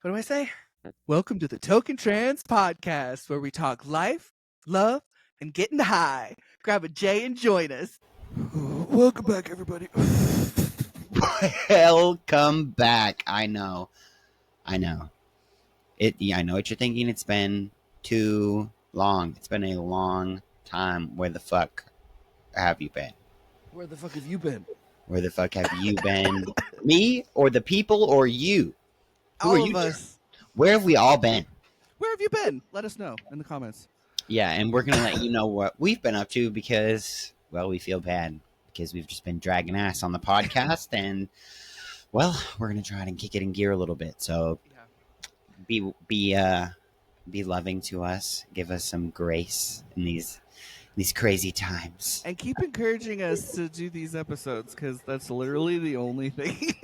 What do I say? Welcome to the Toke&Trans podcast, where we talk life, love, and getting high. Grab a J and join us. Welcome back, everybody. Welcome back. I know. I know what you're thinking. It's been too long. It's been a long time. Where the fuck have you been? Where the fuck have you been? Where the fuck have you been? Me or the people or you? Who All are of you? us. Where have we all been? Where have you been? Let us know in the comments. Yeah, and we're going to let you know what we've been up to because, well, we feel bad because we've just been dragging ass on the podcast and, well, we're going to try and kick it in gear a little bit. So be loving to us. Give us some grace in these crazy times. And keep encouraging us to do these episodes because that's literally the only thing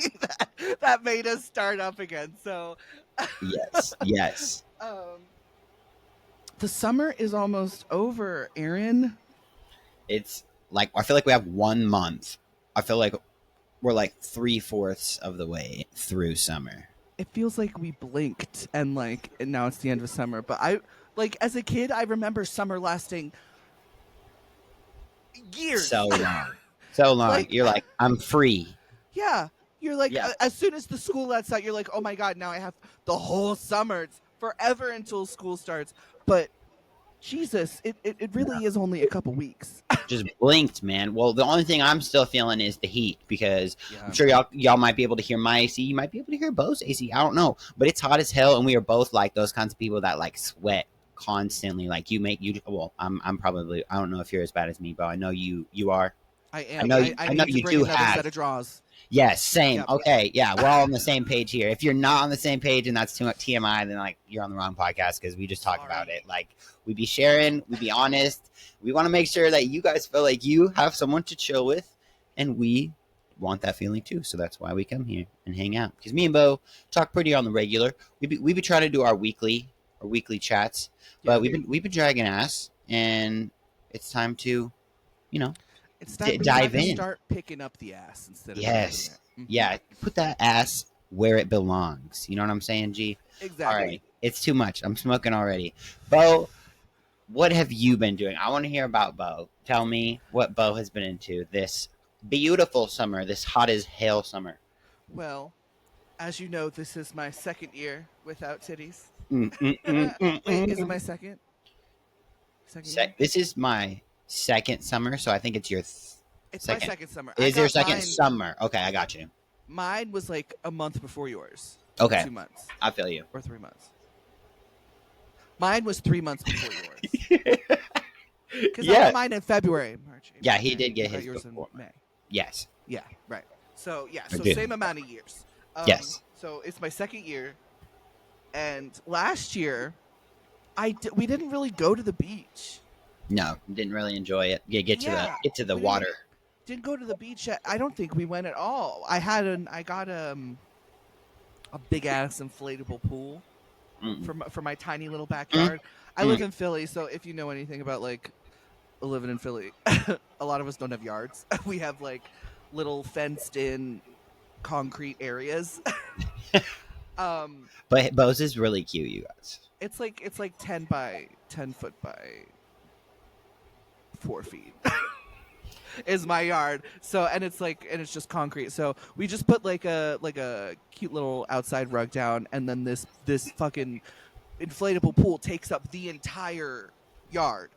that made us start up again. So Yes. The summer is almost over, Aaron. It's like, I feel like we have 1 month. I feel like we're like 3/4 of the way through summer. It feels like we blinked and now it's the end of summer. But as a kid, I remember summer lasting years. So long. You're like, I'm free. Yeah. You're like, as soon as the school lets out, you're like, oh my God, now I have the whole summer. It's forever until school starts. But Jesus, it really is only a couple weeks. Just blinked, man. Well, the only thing I'm still feeling is the heat because I'm sure y'all might be able to hear my AC. You might be able to hear Bo's AC. I don't know. But it's hot as hell, and we are both like those kinds of people that like sweat constantly. Like I'm probably, I don't know if you're as bad as me, but I know you are. I am. I know you do have set of draws. Yes, same. Yep. Okay, yeah, we're all on the same page here. If you're not on the same page and that's too much TMI, then like you're on the wrong podcast because we just talk about it. Like we be sharing, we be honest. We want to make sure that you guys feel like you have someone to chill with, and we want that feeling too. So that's why we come here and hang out. Because me and Bo talk pretty on the regular. We be trying to do our weekly chats, but we've been dragging ass, and it's time to, It's time dive to in. Start picking up the ass instead of Yeah, put that ass where it belongs. You know what I'm saying, G? Exactly. All right, it's too much. I'm smoking already. Bo, what have you been doing? I want to hear about Bo. Tell me what Bo has been into this beautiful summer, this hot as hell summer. Well, as you know, this is my second year without titties. Wait, is it my second? This is my second summer, so I think it's your it's second. My second summer. Is your second summer? Okay, I got you. Mine was like a month before yours. Okay. 2 months. I feel you. Or 3 months. Mine was 3 months before yours. Because I got mine in February, March. April, he did get his yours before. in May. Yes. Yeah, right. So Okay. Same amount of years. Yes. So it's my second year, and last year, we didn't really go to the beach. No, didn't really enjoy it. Get to the water. Didn't go to the beach. I don't think we went at all. I got a big ass inflatable pool for my tiny little backyard. I live in Philly, so if you know anything about like living in Philly, a lot of us don't have yards. We have like little fenced in concrete areas. But Bo's is really cute, you guys. It's like 10 foot by 4 feet. Is my yard. So and it's just concrete. So we just put like a cute little outside rug down, and then this fucking inflatable pool takes up the entire yard.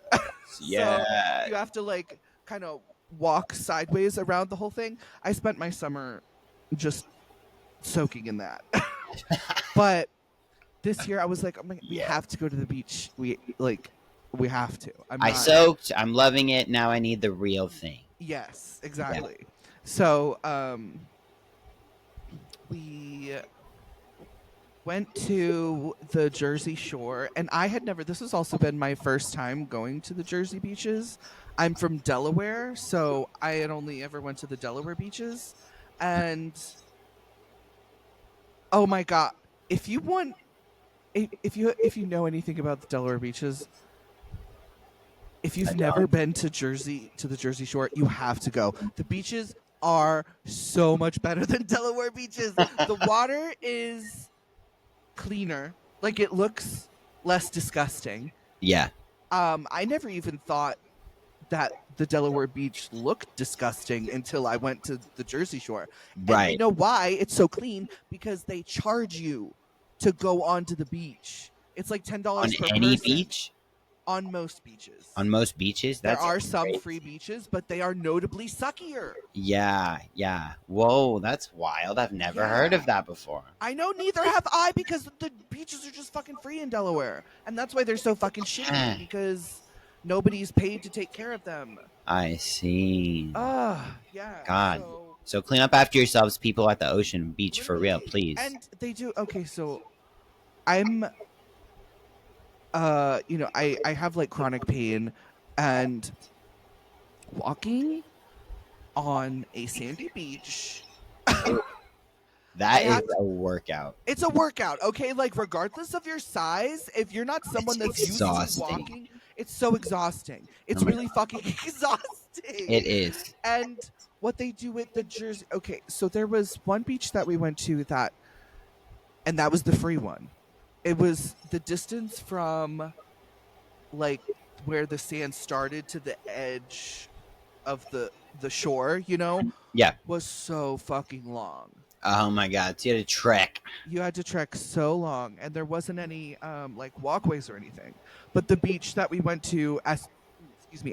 Yeah. So you have to like kind of walk sideways around the whole thing. I spent my summer just soaking in that. But this year I was like, we have to go to the beach. We have to. I soaked. I'm loving it. Now I need the real thing. Yes, exactly. Yeah. So we went to the Jersey Shore, and I had never. This has also been my first time going to the Jersey beaches. I'm from Delaware, so I had only ever went to the Delaware beaches, and oh my God, if you know anything about the Delaware beaches. If you've never been to the Jersey Shore, you have to go. The beaches are so much better than Delaware beaches. The water is cleaner. Like, it looks less disgusting. Yeah. I never even thought that the Delaware beach looked disgusting until I went to the Jersey Shore. And you Right. know why it's so clean? Because they charge you to go onto the beach. It's like On $10 per any person beach? on most beaches. On most beaches? There That's are some crazy. free beaches, but they are notably suckier. Yeah, yeah. Whoa, that's wild. I've never heard of that before. I know, neither have I, because the beaches are just fucking free in Delaware. And that's why they're so fucking shitty, because nobody's paid to take care of them. I see. Yeah. God. So clean up after yourselves, people at the ocean beach, for real, please. And they do. Okay, so I'm I have like chronic pain, and walking on a sandy beach That is a workout. It's a workout, okay? Like, regardless of your size, if you're not someone that's used to walking, it's so exhausting. It's really fucking exhausting. It is. And what they do with the Jersey... Okay, so there was one beach that we went to and that was the free one. It was the distance from, like, where the sand started to the edge of the shore, Yeah. was so fucking long. Oh my God! So you had to trek. You had to trek so long, and there wasn't any like walkways or anything. But the beach that we went to,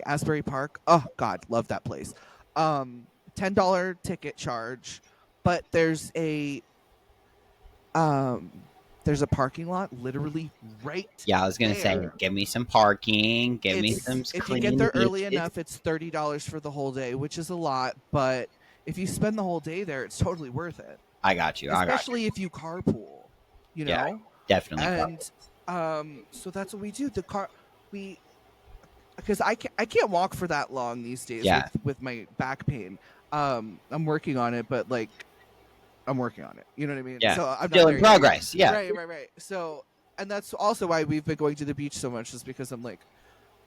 Asbury Park. Oh God, love that place. $10 ticket charge, but there's a parking lot literally right. Yeah, I was gonna say, give me some parking. Give me some. If you get there early enough, it's $30 for the whole day, which is a lot, but if you spend the whole day there, it's totally worth it. I got you. Especially if you carpool, Yeah, definitely. And so that's what we do. Because I can't walk for that long these days with my back pain. I'm working on it, but like I'm working on it. You know what I mean? Yeah. So I'm still in progress. Yeah. Right. So, and that's also why we've been going to the beach so much, is because I'm like,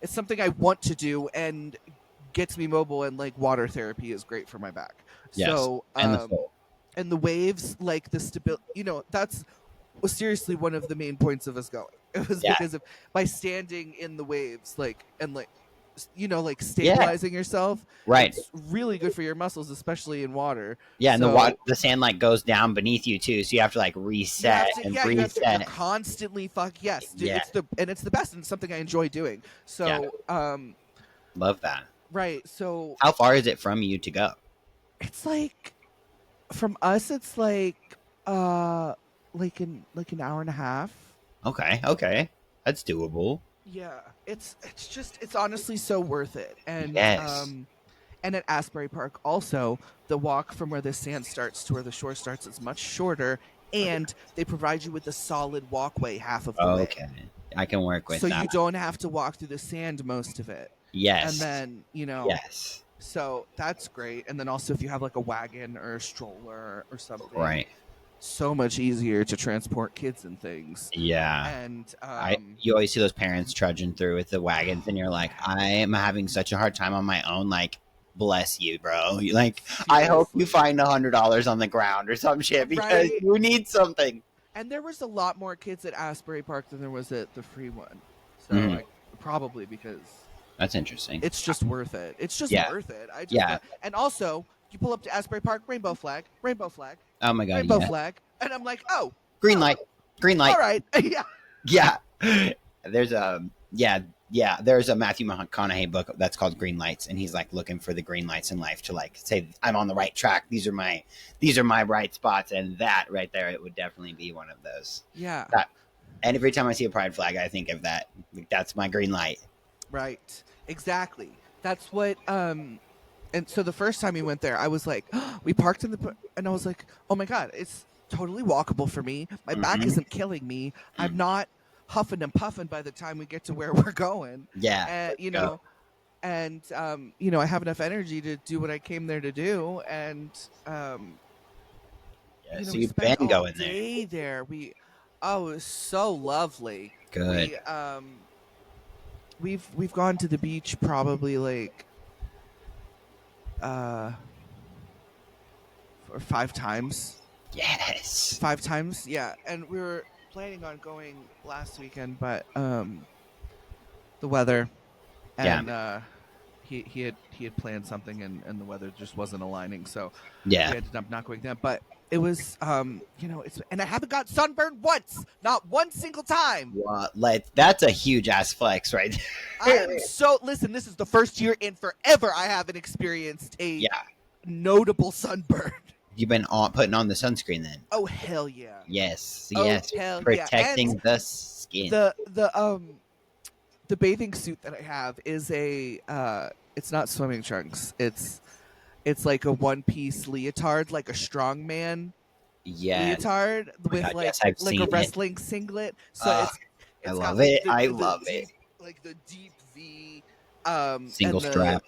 it's something I want to do and gets me mobile, and like water therapy is great for my back. Yes. So and the waves, like the stability, that's was seriously one of the main points of us going. It was because of by standing in the waves, like stabilizing yourself. Right. It's really good for your muscles, especially in water. Yeah, and the sand like goes down beneath you too, so you have to like reset and reset. You have to constantly yes, dude, it's the best, and it's something I enjoy doing. So love that. Right. So how far is it from you to go? It's like from us it's like an hour and a half. Okay. That's doable. Yeah. It's honestly so worth it. And and at Asbury Park also, the walk from where the sand starts to where the shore starts is much shorter, and they provide you with a solid walkway half of the way. Okay. I can work with that. So you don't have to walk through the sand most of it. Yes. And then, Yes. So that's great. And then also if you have like a wagon or a stroller or something. Right. So much easier to transport kids and things. Yeah. And you always see those parents trudging through with the wagons, and you're like, I am having such a hard time on my own. Like, bless you, bro. Like, seriously. I hope you find $100 on the ground or some shit, because you need something. And there was a lot more kids at Asbury Park than there was at the free one. So probably because that's interesting. It's just worth it. It's just worth it. And also, you pull up to Asbury Park, rainbow flag. Oh my God, rainbow flag, and I'm like, green light. All right, yeah. There's a Matthew McConaughey book that's called Green Lights, and he's like looking for the green lights in life to like say I'm on the right track. These are my right spots, and that right there, it would definitely be one of those. Yeah. And every time I see a pride flag, I think of that. That's my green light. Right. Exactly. That's what. And so the first time we went there, I was like, we parked and I was like, oh my God, it's totally walkable for me. My back isn't killing me. I'm not huffing and puffing by the time we get to where we're going. Yeah. And I have enough energy to do what I came there to do. And so you've been going there. It was so lovely. Good. We've gone to the beach probably like 5 times. Yes. 5 times, yeah. And we were planning on going last weekend, but the weather and he had planned something and the weather just wasn't aligning, so Yeah. we ended up not going then. But it was it's, and I haven't got sunburned once, not one single time. What? Like, that's a huge ass flex, right? Listen, this is the first year in forever I haven't experienced a Yeah. notable sunburn. You've been putting on the sunscreen then? Oh hell yeah. Yes. Oh Yes. hell yeah. Protecting And the skin. the bathing suit that I have is a it's not swimming trunks. It's like a one-piece leotard, like a strongman leotard with God, yes, I've like seen a it. wrestling singlet. So I it's love got it. like I love it. like the deep V Single and strap.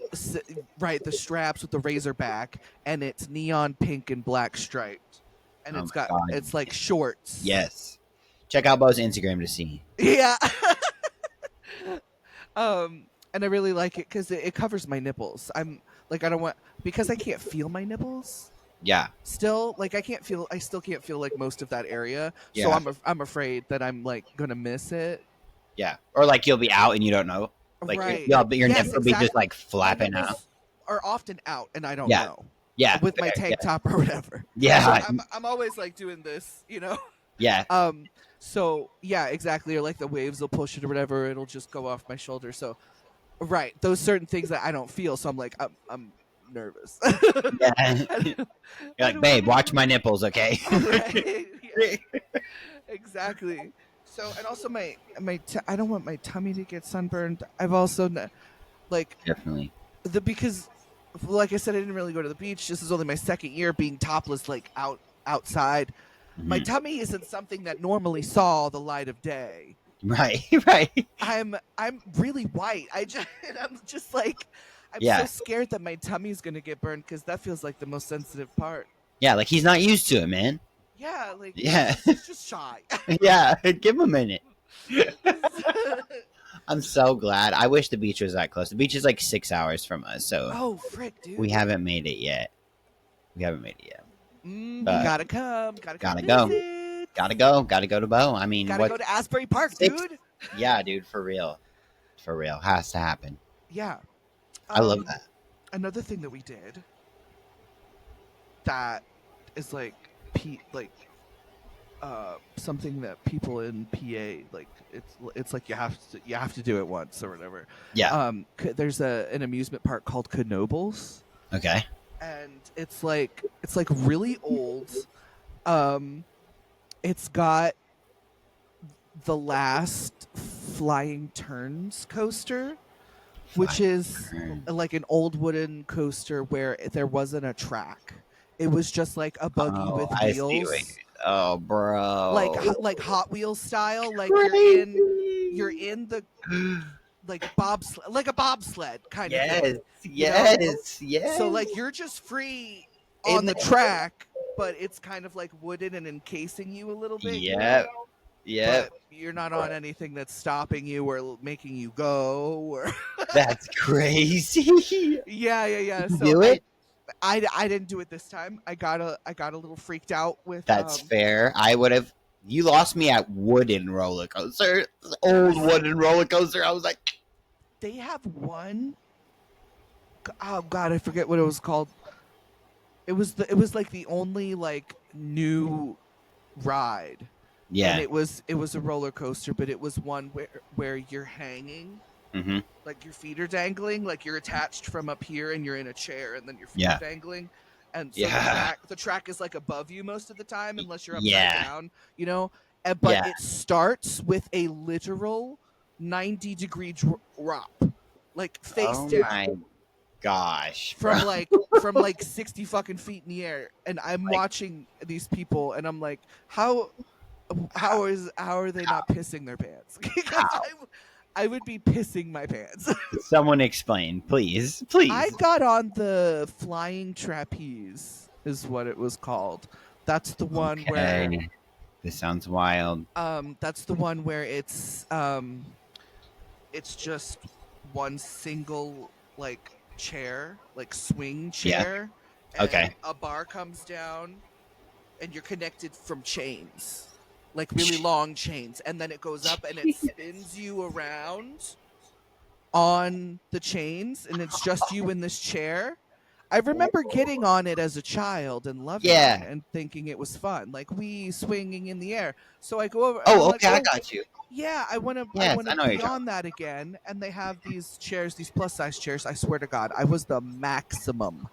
right, the straps with the razor back, and it's neon pink and black striped. And Oh it's my got God. it's like shorts. Yes. Check out Bo's Instagram to see. Yeah. And I really like it because it covers my nipples. I'm like, I don't want, because I can't feel my nipples Yeah. still. Like I still can't feel like most of that area. So Yeah. I'm afraid that I'm like gonna miss it. Yeah. Or like you'll be out and you don't know. Like Right. your Yes, nipple will be just exactly. like flapping My out. nipples are often out, and I don't Yeah. know. Yeah. With my fair, tank top or whatever. Yeah. So I'm always like doing this, you know. Yeah. So yeah, exactly. Or like the waves will push it or whatever. It'll just go off my shoulder. So right, those certain things that I don't feel. So I'm like, I'm nervous. Yeah. You're like, babe, watch my nipples, okay? Right. Yeah, exactly. So, and also I don't want my tummy to get sunburned. I've also like Definitely. because like I said, I didn't really go to the beach. This is only my second year being topless, like outside. My tummy isn't something that normally saw the light of day. Right. Right. I'm really white. I'm just like, I'm so scared that my tummy's gonna get burned because that feels like the most sensitive part. Yeah, like he's not used to it, man. Yeah, like Yeah. he's just shy. Yeah, give him a minute. I'm so glad. I wish the beach was that close. The beach is like 6 hours from us, so Oh frick, dude. we haven't made it yet. Gotta come. Gotta go. Visit. Gotta go to Bo. I mean, Gotta go to Asbury Park, dude. Yeah, dude, for real. For real. Has to happen. Yeah. I love that. Another thing that we did that is like something that people in PA like it's like you have to do it once or whatever. Yeah. There's an amusement park called Knoebels. Okay. And it's like really old. It's got the last Flying Turns coaster, which is like an old wooden coaster where there wasn't a track. It was just like a buggy with wheels. Oh, bro! Like Hot Wheels style. Like you're in the like a bobsled kind of thing. Yes. So like you're just free on the track, but it's kind of like wooden and encasing you a little bit. Yeah. But you're not on anything that's stopping you or making you go. Or That's crazy. Yeah. So do it. I didn't do it this time. I got a little freaked out with. That's fair. I would have. You lost me at wooden roller coaster. Old wooden roller coaster. I was like, they have one. Oh God, I forget what it was called. It was like the only like new ride. Yeah. And it was a roller coaster, but it was one where you're hanging. Mm-hmm. Like your feet are dangling, like you're attached from up here and you're in a chair and then your feet are dangling. And so the track is like above you most of the time unless you're upside down, you know? But it starts with a literal 90-degree drop. Like face down. Oh my gosh. From like 60 fucking feet in the air. And I'm watching these people and I'm like, how are they not pissing their pants? Because I would be pissing my pants. Someone explain, please. I got on the flying trapeze, is what it was called. That's the one where. This sounds wild. That's the one where it's just one single like chair, like swing chair. Yeah. Okay. A bar comes down, and you're connected from chains. like really long chains, and then it goes up and it spins you around on the chains, and it's just you in this chair. I remember getting on it as a child and loving it Yeah. and thinking it was fun, like we swinging in the air. So I go over and I'm Oh, like, okay, I oh got you. yeah, I Yes, want I to know what you're be talking on that again. And they have these chairs, these plus size chairs. I swear to God, I was the maximum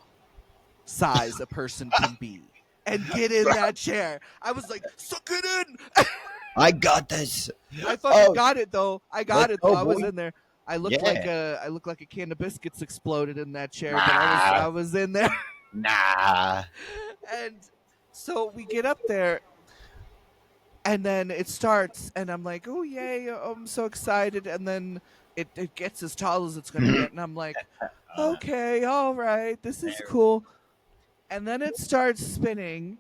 size a person can be and get in about. that chair. I was like, suck it in. I got this. I fucking Oh, got it though. I got let's it though. go, I was boy. in there. Yeah. I looked like a can of biscuits exploded in that chair, but Nah. I was in there. Nah. And so we get up there and then it starts and I'm like, oh yay, I'm so excited. And then it gets as tall as it's gonna get, and I'm like, okay, all right, this is cool. And then it starts spinning,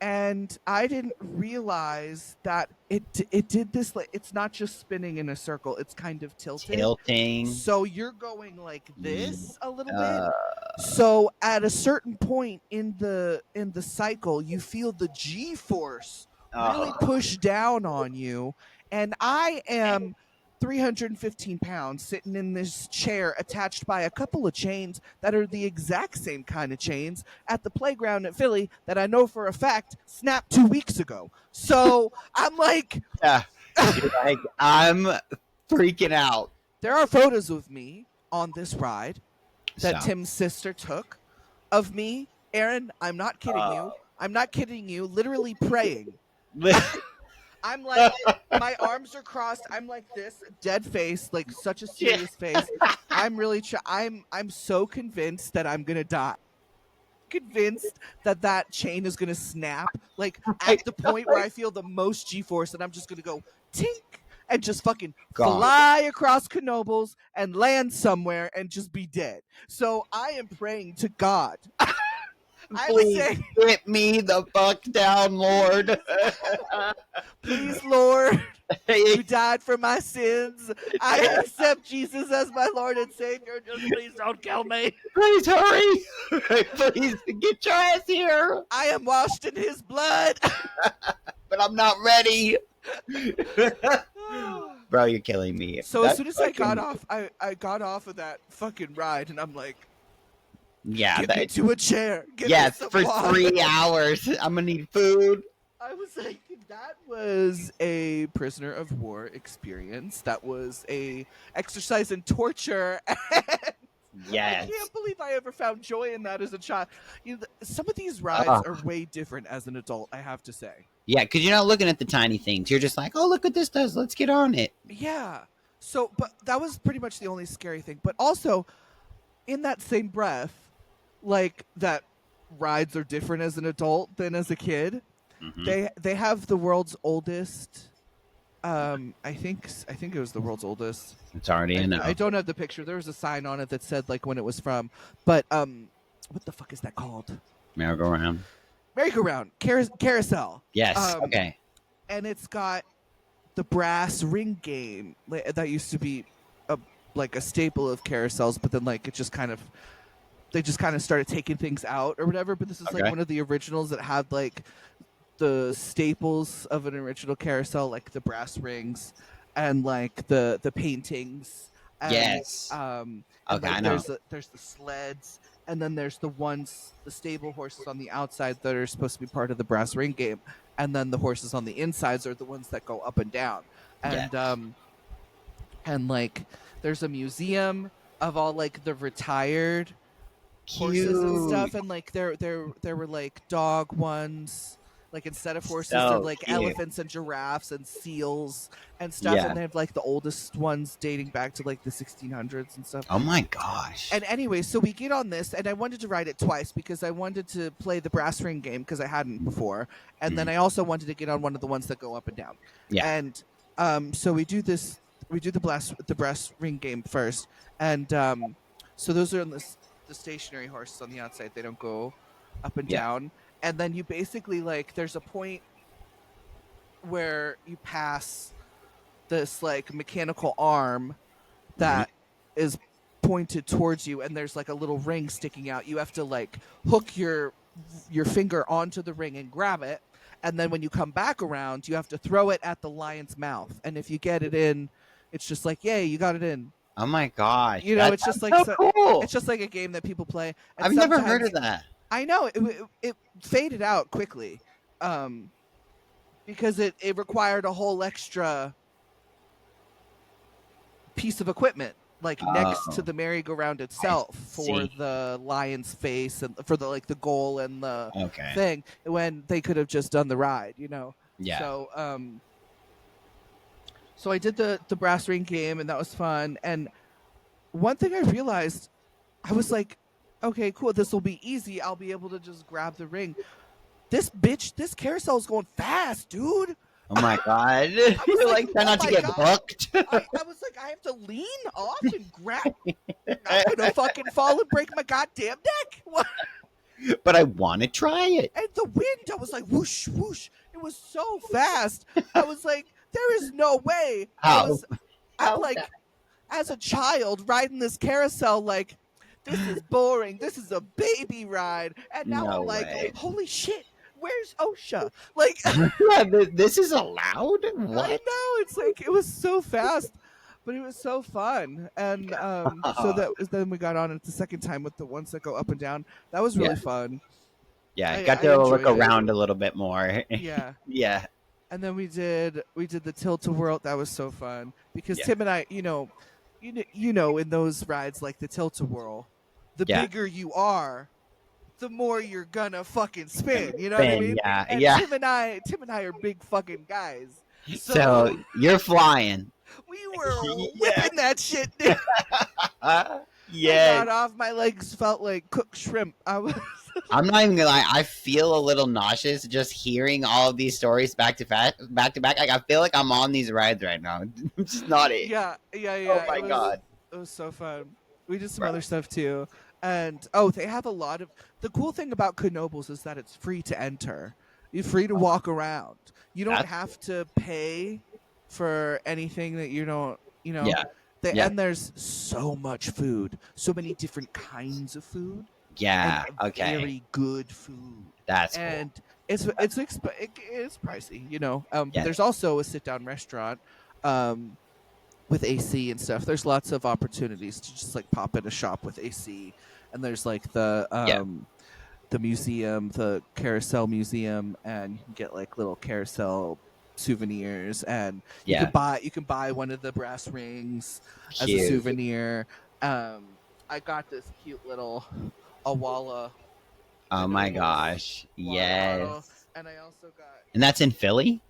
and I didn't realize that it did this. Like, it's not just spinning in a circle; it's kind of tilted. Tilting. So you're going like this a little bit. Uh, So at a certain point in the cycle, you feel the G force really oh. push down on you, and I am 315 pounds sitting in this chair attached by a couple of chains that are the exact same kind of chains at the playground at Philly that I know for a fact snapped 2 weeks ago. So I'm like, Yeah. You're like, I'm freaking out. there are photos of me on this ride that Stop. Tim's sister took of me. Aaron, I'm not kidding you. I'm not kidding you. Literally praying. I'm like, my arms are crossed. I'm like this, dead face, like such a serious face. I'm really, I'm so convinced that I'm gonna die. Convinced that that chain is gonna snap, like at the point where I feel the most G-force, and I'm just gonna go tink and just fucking God. fly across Knoebels and land somewhere and just be dead. So I am praying to God. Please get me the fuck down, Lord. Please, Lord, you died for my sins. I accept Jesus as my Lord and Savior. Just please don't kill me. Please hurry. Please get your ass here. I am washed in his blood. But I'm not ready. Bro, you're killing me. So as soon as I got off, I got off of that fucking ride, and I'm like, yeah, get me to a chair. Get yeah, me some for water. 3 hours. I'm gonna need food. I was like, that was a prisoner of war experience. That was a exercise in torture. Yes. I can't believe I ever found joy in that as a child. You know, some of these rides are way different as an adult, I have to say. Yeah, because you're not looking at the tiny things. You're just like, oh, look what this does. Let's get on it. Yeah. So, but that was pretty much the only scary thing. But also, in that same breath, like that rides are different as an adult than as a kid. Mm-hmm. They have the world's oldest. I think it was the world's oldest. It's already in. I don't have the picture. There was a sign on it that said like when it was from. But what the fuck is that called? Merry-go-round. Merry-go-round. Carousel. Yes. Okay. And it's got the brass ring game that used to be like a staple of carousels, but then like they just kind of started taking things out or whatever. But this is like one of the originals that had like the staples of an original carousel, like the brass rings and like the paintings. And, yes. And okay, like, I know. There's the sleds, and then there's the stable horses on the outside that are supposed to be part of the brass ring game, and then the horses on the insides are the ones that go up and down. And and like there's a museum of all like the retired horses and stuff, and like there were like dog ones. Like instead of horses, they're like elephants and giraffes and seals and stuff. Yeah. And they have like the oldest ones dating back to like the 1600s and stuff. Oh my gosh. And anyway, so we get on this, and I wanted to ride it twice because I wanted to play the brass ring game because I hadn't before. And then I also wanted to get on one of the ones that go up and down. Yeah. And so we do the brass ring game first. And so those are on the stationary horses on the outside. They don't go up and down. And then you basically, like, there's a point where you pass this, like, mechanical arm that is pointed towards you, and there's, like, a little ring sticking out. You have to, like, hook your your finger onto the ring and grab it, and then when you come back around, you have to throw it at the lion's mouth. And if you get it in, it's just like, yay, you got it in. Oh my gosh, You know, that it's just sounds like so cool. it's just like a game that people play. And I've never heard sometimes of that. I know it faded out quickly, um, because it required a whole extra piece of equipment like next to Oh, the merry-go-round I itself for see. the lion's face and for the like the goal and the Okay. thing, when they could have just done the ride, you know. Yeah. So I did the brass ring game, and that was fun. And one thing I realized, I was like, okay, cool, this will be easy, I'll be able to just grab the ring. This carousel is going fast, dude. Oh my god. I was You're like, like try oh not to my get god. booked. I was like, I have to lean off and grab. I'm gonna fucking fall and break my goddamn neck. What? But I want to try it. And the wind, I was like, whoosh, whoosh. It was so fast. I was like, there is no way. How? I'm How? like, as a child riding this carousel, like, this is boring. This is a baby ride. And now No I'm like, way. holy shit, where's OSHA? Like, Yeah, this is allowed? I What? know, it's like it was so fast, but it was so fun. And then we got on it the second time with the ones that go up and down. That was Yeah. really fun. Yeah, I got to look enjoyed it. around a little bit more. Yeah. Yeah. And then we did the tilt-a-whirl. That was so fun because Yeah. Tim and I, you know, in those rides like the tilt-a-whirl, the Yeah. bigger you are, the more you're gonna fucking spin. You know what I Spin, mean? yeah, And yeah. Tim and I are big fucking guys. So you're flying. We were Yeah. whipping that shit, dude. I Yeah. got off. My legs felt like cooked shrimp. I was. I'm not even gonna lie. I feel a little nauseous just hearing all of these stories back to back. Like I feel like I'm on these rides right now. I'm just not it. Yeah. Oh my god. It was so fun. We did some Bro. other stuff too, and they have a lot of. The cool thing about Knoebels is that it's free to enter. You're free to walk around. You don't That's have to pay for anything that you don't. You know. Yeah. And there's so much food, so many different kinds of food. Yeah. And Okay. very good food. That's And cool. it's pricey, you know. Yeah. But there's also a sit down restaurant with AC and stuff. There's lots of opportunities to just like pop in a shop with AC, and there's like the museum, the carousel museum, and you can get like little carousel souvenirs, and you can buy one of the brass rings as a souvenir. I got this cute little Awala. Oh my gosh. Yes. Bottle, and I also got. And that's in Philly?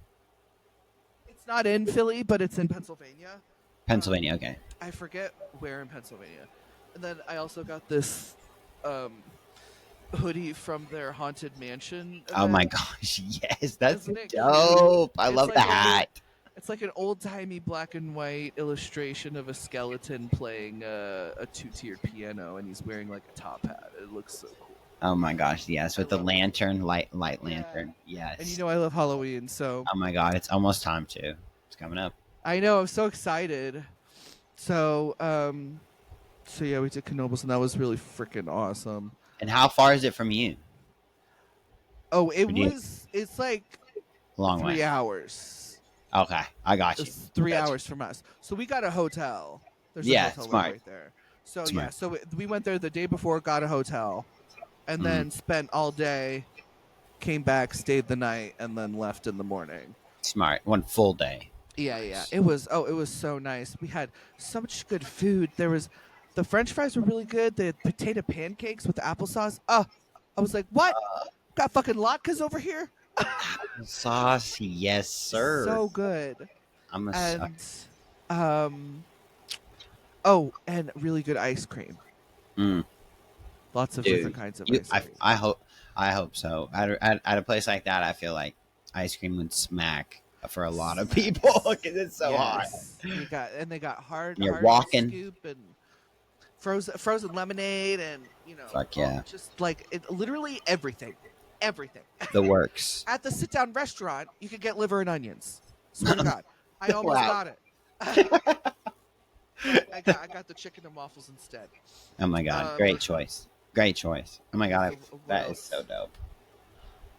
It's not in Philly, but it's in Pennsylvania. Pennsylvania, okay. I forget where in Pennsylvania. And then I also got this hoodie from their Haunted Mansion event. Oh my gosh, yes, that's Isn't it dope. I It's love like the a hat. It's like an old-timey black and white illustration of a skeleton playing a two-tiered piano, and he's wearing like a top hat. It looks so cool. Oh my gosh, yes, with the lantern, light lantern. Yes. And you know I love Halloween, so Oh my god, it's almost time to. It's coming up. I know, I'm so excited. So yeah, we did Knoebels, and that was really freaking awesome. And how far is it from you? Oh, it's like Long 3 way. hours. Okay, I got you. It's 3 hours from us. So we got a hotel. There's a hotel smart. right there. So Smart. yeah, so we went there the day before, got a hotel, and then spent all day, came back, stayed the night, and then left in the morning. Smart. One full day. Yeah. It was so nice. We had so much good food. The French fries were really good. The potato pancakes with applesauce. I was like, what? Got fucking latkes over here? Sauce, yes, sir. So good. I'm a And and really good ice cream. Lots of different kinds of ice cream. I hope so. At a place like that, I feel like ice cream would smack for a lot of people because it's so hot. They got hard. You're hard walking. Scoop and frozen lemonade, and Fuck yeah. just like literally everything. The works. At the sit-down restaurant, you could get liver and onions. Swear to God, I almost Wow. got it. I got the chicken and waffles instead. Oh my god, great choice. Great choice. Oh my god, What that is else? so dope.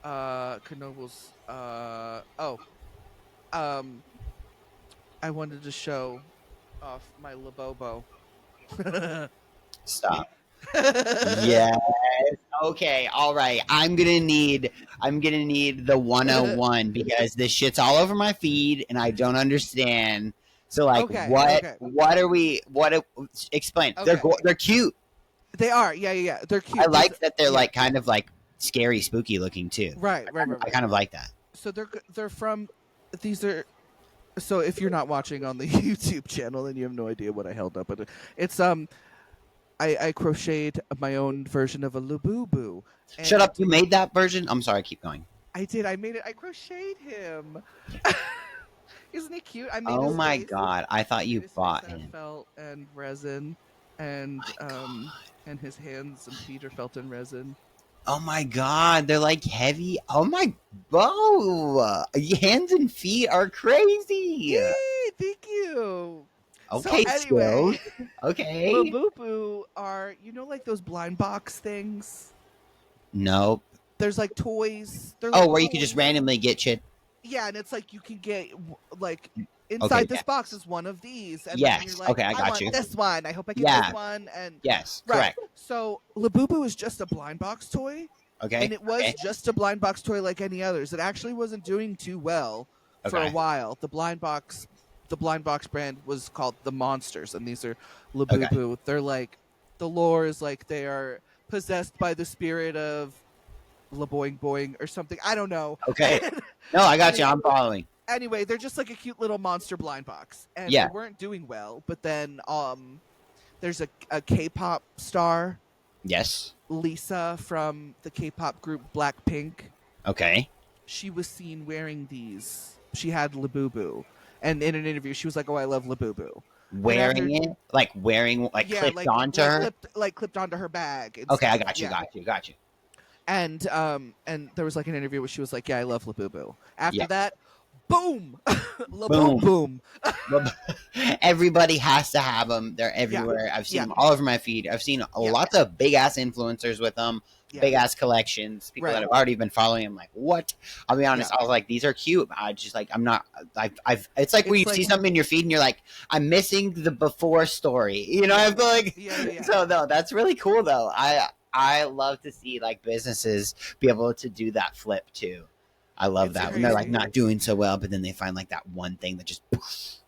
Knoebel's. I wanted to show off my Labobo. Stop. Yes. Okay. All right. I'm gonna need the 101 because this shit's all over my feed and I don't understand. So like, Okay. what are we? Explain. Okay. They're cute. They are. Yeah. They're cute. I like that they're yeah. like kind of like scary, spooky looking too. Right. I kind of like that. So they're from. These are. So if you're not watching on the YouTube channel, then you have no idea what I held up. But it's I crocheted my own version of a Labubu. Shut up! You made that version. I'm sorry. Keep going. I did. I made it. I crocheted him. Isn't he cute? I made Oh his my face. god! I thought you bought him. Felt and resin, and and his hands and feet are felt in resin. Oh my god, they're like heavy. Oh my, whoa! Hands and feet are crazy. Yay! Thank you. Okay, so anyway, okay. Labubu are like those blind box things. Nope. There's like toys. They're like where toys. you can just randomly get shit. Yeah, and it's like you can get like inside this box is one of these. And yes. then you're like, okay, I got you. This one. I hope I get this one. And yes, right. correct. So Labubu is just a blind box toy. Okay. And it was just a blind box toy like any others. It actually wasn't doing too well for a while. The blind box brand was called the Monsters, and these are Labubu. Okay. They're like, the lore is like they are possessed by the spirit of Laboing Boing or something. I don't know. Okay. No, I got you. I'm following. Anyway, they're just like a cute little monster blind box, and they weren't doing well. But then, there's a K-pop star. Yes. Lisa from the K-pop group Blackpink. Okay. She was seen wearing these. She had Labubu. And in an interview, she was like, "Oh, I love Labubu." Wearing it? Like clipped onto her? Clipped onto her bag. Okay, I got you. And there was like an interview where she was like, "Yeah, I love Labubu." After that, boom! Boom. Everybody has to have them. They're everywhere. I've seen them all over my feed. I've seen lots of big ass influencers with them, big ass collections. People that have already been following. I'm like, what? I'll be honest. I was like, these are cute. I just like, I'm not. It's like when you see something in your feed and you're like, I'm missing the before story. You know, I feel like. So no, that's really cool though. I love to see like businesses be able to do that flip too. I love that when they're like not doing so well, but then they find like that one thing that just.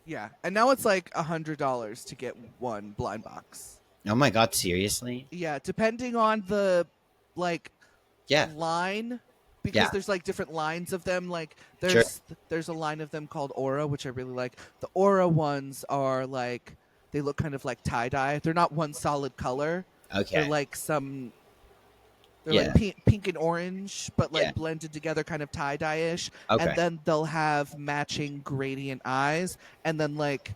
Yeah, and now it's like $100 to get one blind box. Oh my god! Seriously? Yeah, depending on the line, because there's like different lines of them. Like there's a line of them called Aura, which I really like. The Aura ones are like they look kind of like tie dye. They're not one solid color. Okay. They're like like pink and orange, but like blended together, kind of tie dye ish. Okay. And then they'll have matching gradient eyes, and then like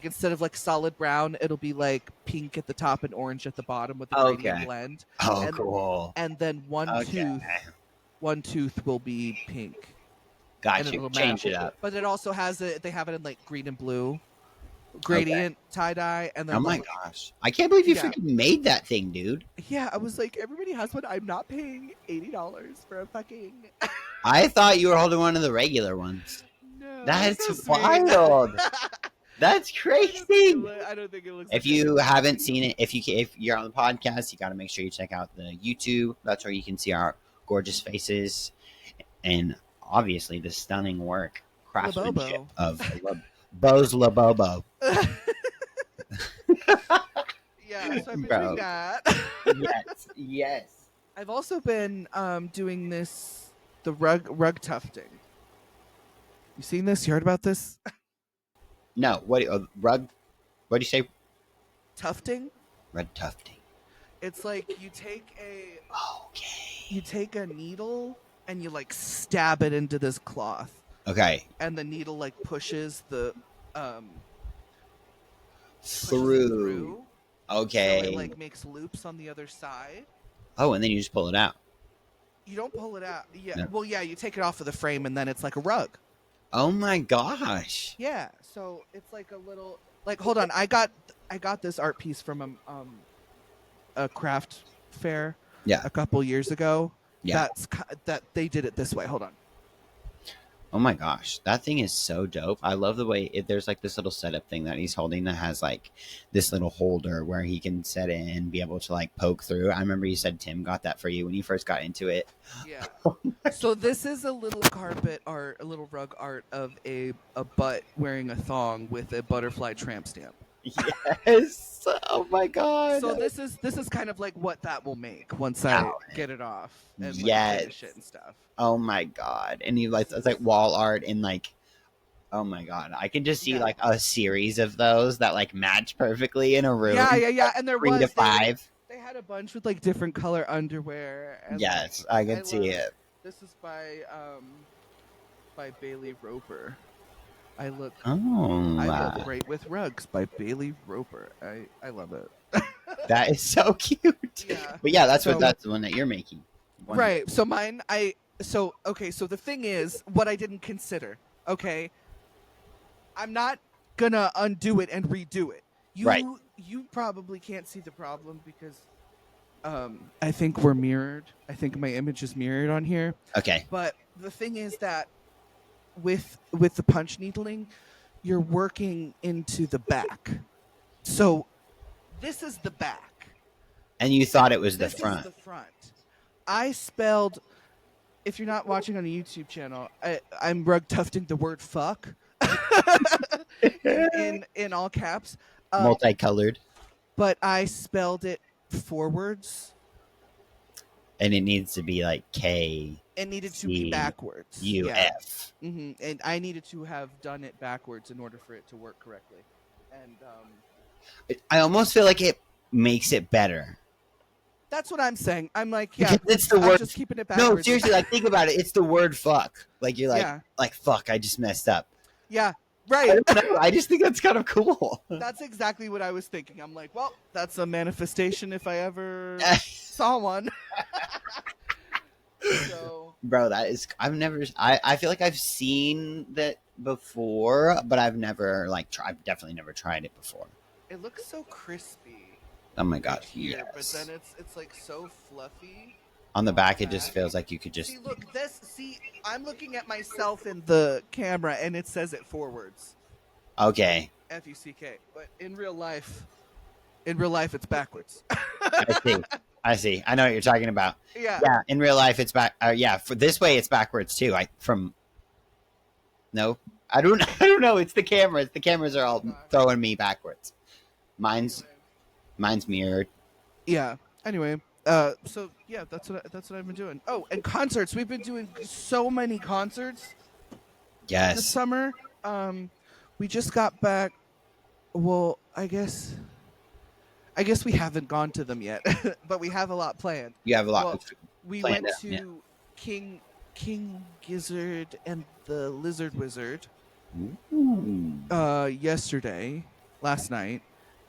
instead of like solid brown, it'll be like pink at the top and orange at the bottom with the gradient blend. Oh, cool. And then one tooth will be pink. Got you. Change it up. But it also has they have it in like green and blue. Gradient tie dye, and then oh my gosh, I can't believe you freaking made that thing, dude. Yeah, I was like, everybody has one. I'm not paying $80 for a fucking. I thought you were holding one of the regular ones. No, that's wild. That's crazy. I don't think it looks. If you haven't seen it, if you're on the podcast, you got to make sure you check out the YouTube. That's where you can see our gorgeous faces, and obviously the stunning work craftsmanship of Bo's Labobo. Yeah, so I've been doing that. Yes. I've also been doing the rug tufting. You seen this? You heard about this? No. What rug? What do you say? Tufting. Rug tufting. It's like you take a needle and you like stab it into this cloth. Okay. And the needle like pushes the through. Okay. So it like makes loops on the other side. Oh, and then you just pull it out. You don't pull it out. Yeah. No. Well, yeah, you take it off of the frame and then it's like a rug. Oh my gosh. Yeah. So it's like a little hold on. I got this art piece from a craft fair Yeah. a couple years ago. Yeah. That they did it this way. Hold on. Oh my gosh, that thing is so dope. I love the way there's like this little setup thing that he's holding that has like this little holder where he can set it and be able to like poke through. I remember you said Tim got that for you when you first got into it. Yeah. So this is a little carpet art, a little rug art of a butt wearing a thong with a butterfly tramp stamp. Yes. Oh my god. So this is kind of like what that will make once I get it off and like finish it and stuff. Oh my god. And you like it's like wall art and like oh my god. I can just see like a series of those that like match perfectly in a room. Yeah. And there 3 to 5. They had a bunch with like different color underwear. And, yes, I can see it. This is by Bailey Roper. I look great with rugs by Bailey Roper. I love it. That is so cute. Yeah. But yeah, that's the one that you're making. Right. So mine so the thing is what I didn't consider. Okay. I'm not gonna undo it and redo it. You probably can't see the problem because I think we're mirrored. I think my image is mirrored on here. Okay. But the thing is that with the punch needling, you're working into the back. So this is the back. And you thought it was the front. This is the front. I spelled, if you're not watching on the YouTube channel, I'm rug tufting the word fuck in all caps. Multicolored. But I spelled it forwards. And it needs to be like K. It needed to be backwards. UF. Yeah. Mm-hmm. And I needed to have done it backwards in order for it to work correctly. And I almost feel like it makes it better. That's what I'm saying. I'm like, yeah, it's the word. I'm just keeping it backwards. No, seriously, like think about it. It's the word fuck. Like you're like fuck. I just messed up. Yeah, right. I don't know. I just think that's kind of cool. That's exactly what I was thinking. I'm like, well, that's a manifestation if I ever saw one. So, bro, that is. I feel like I've seen that before, but I've never I've definitely never tried it before. It looks so crispy. Oh my god! Here, yes. But then it's like so fluffy. On the back, it just feels like you could just see. I'm looking at myself in the camera, and it says it forwards. Okay. FUCK, but in real life, it's backwards. I see. I know what you're talking about. Yeah. Yeah. In real life, it's back. Yeah. For this way, it's backwards too. No, I don't know. It's the cameras. The cameras are all throwing me backwards. Mine's mirrored. Yeah. Anyway, so yeah, that's what I've been doing. Oh, and concerts. We've been doing so many concerts. Yes. This summer. We just got back. Well, I guess we haven't gone to them yet, but we have a lot planned. You have a lot. Well, we went to King Gizzard and the Lizard Wizard last night,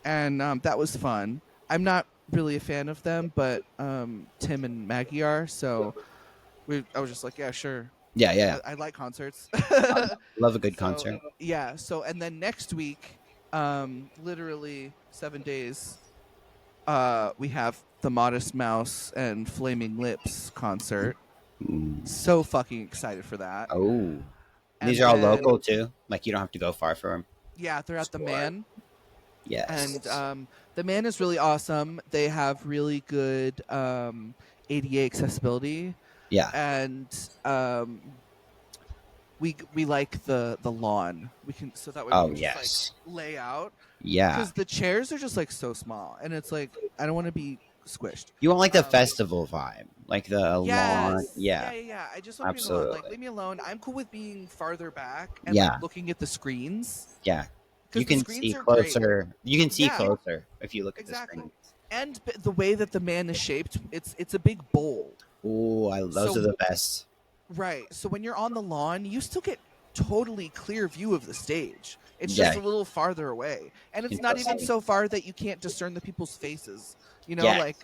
and that was fun. I'm not really a fan of them, but Tim and Maggie are, so I was just like, yeah, sure. Yeah. I like concerts. Love a good concert. Yeah. So and then next week, literally 7 days, we have the Modest Mouse and Flaming Lips concert. So fucking excited for that. Oh. And these are all local too? Like you don't have to go far for them? Yeah, they're at the Man. Yes. And the Man is really awesome. They have really good ADA accessibility. Yeah. And we like the lawn. We can so that way we can just like lay out. Yeah. Because the chairs are just like so small, and it's like I don't want to be squished. You want like the festival vibe, like the lawn. Yeah. I just want to be alone. Like leave me alone. I'm cool with being farther back and like, looking at the screens. Yeah. You can see closer. Great. You can see closer if you look at the screens. And the way that the Man is shaped, it's a big bowl. Oh, those are the best. Right. So when you're on the lawn, you still get totally clear view of the stage. It's just a little farther away. And it's not even so far that you can't discern the people's faces. You know, like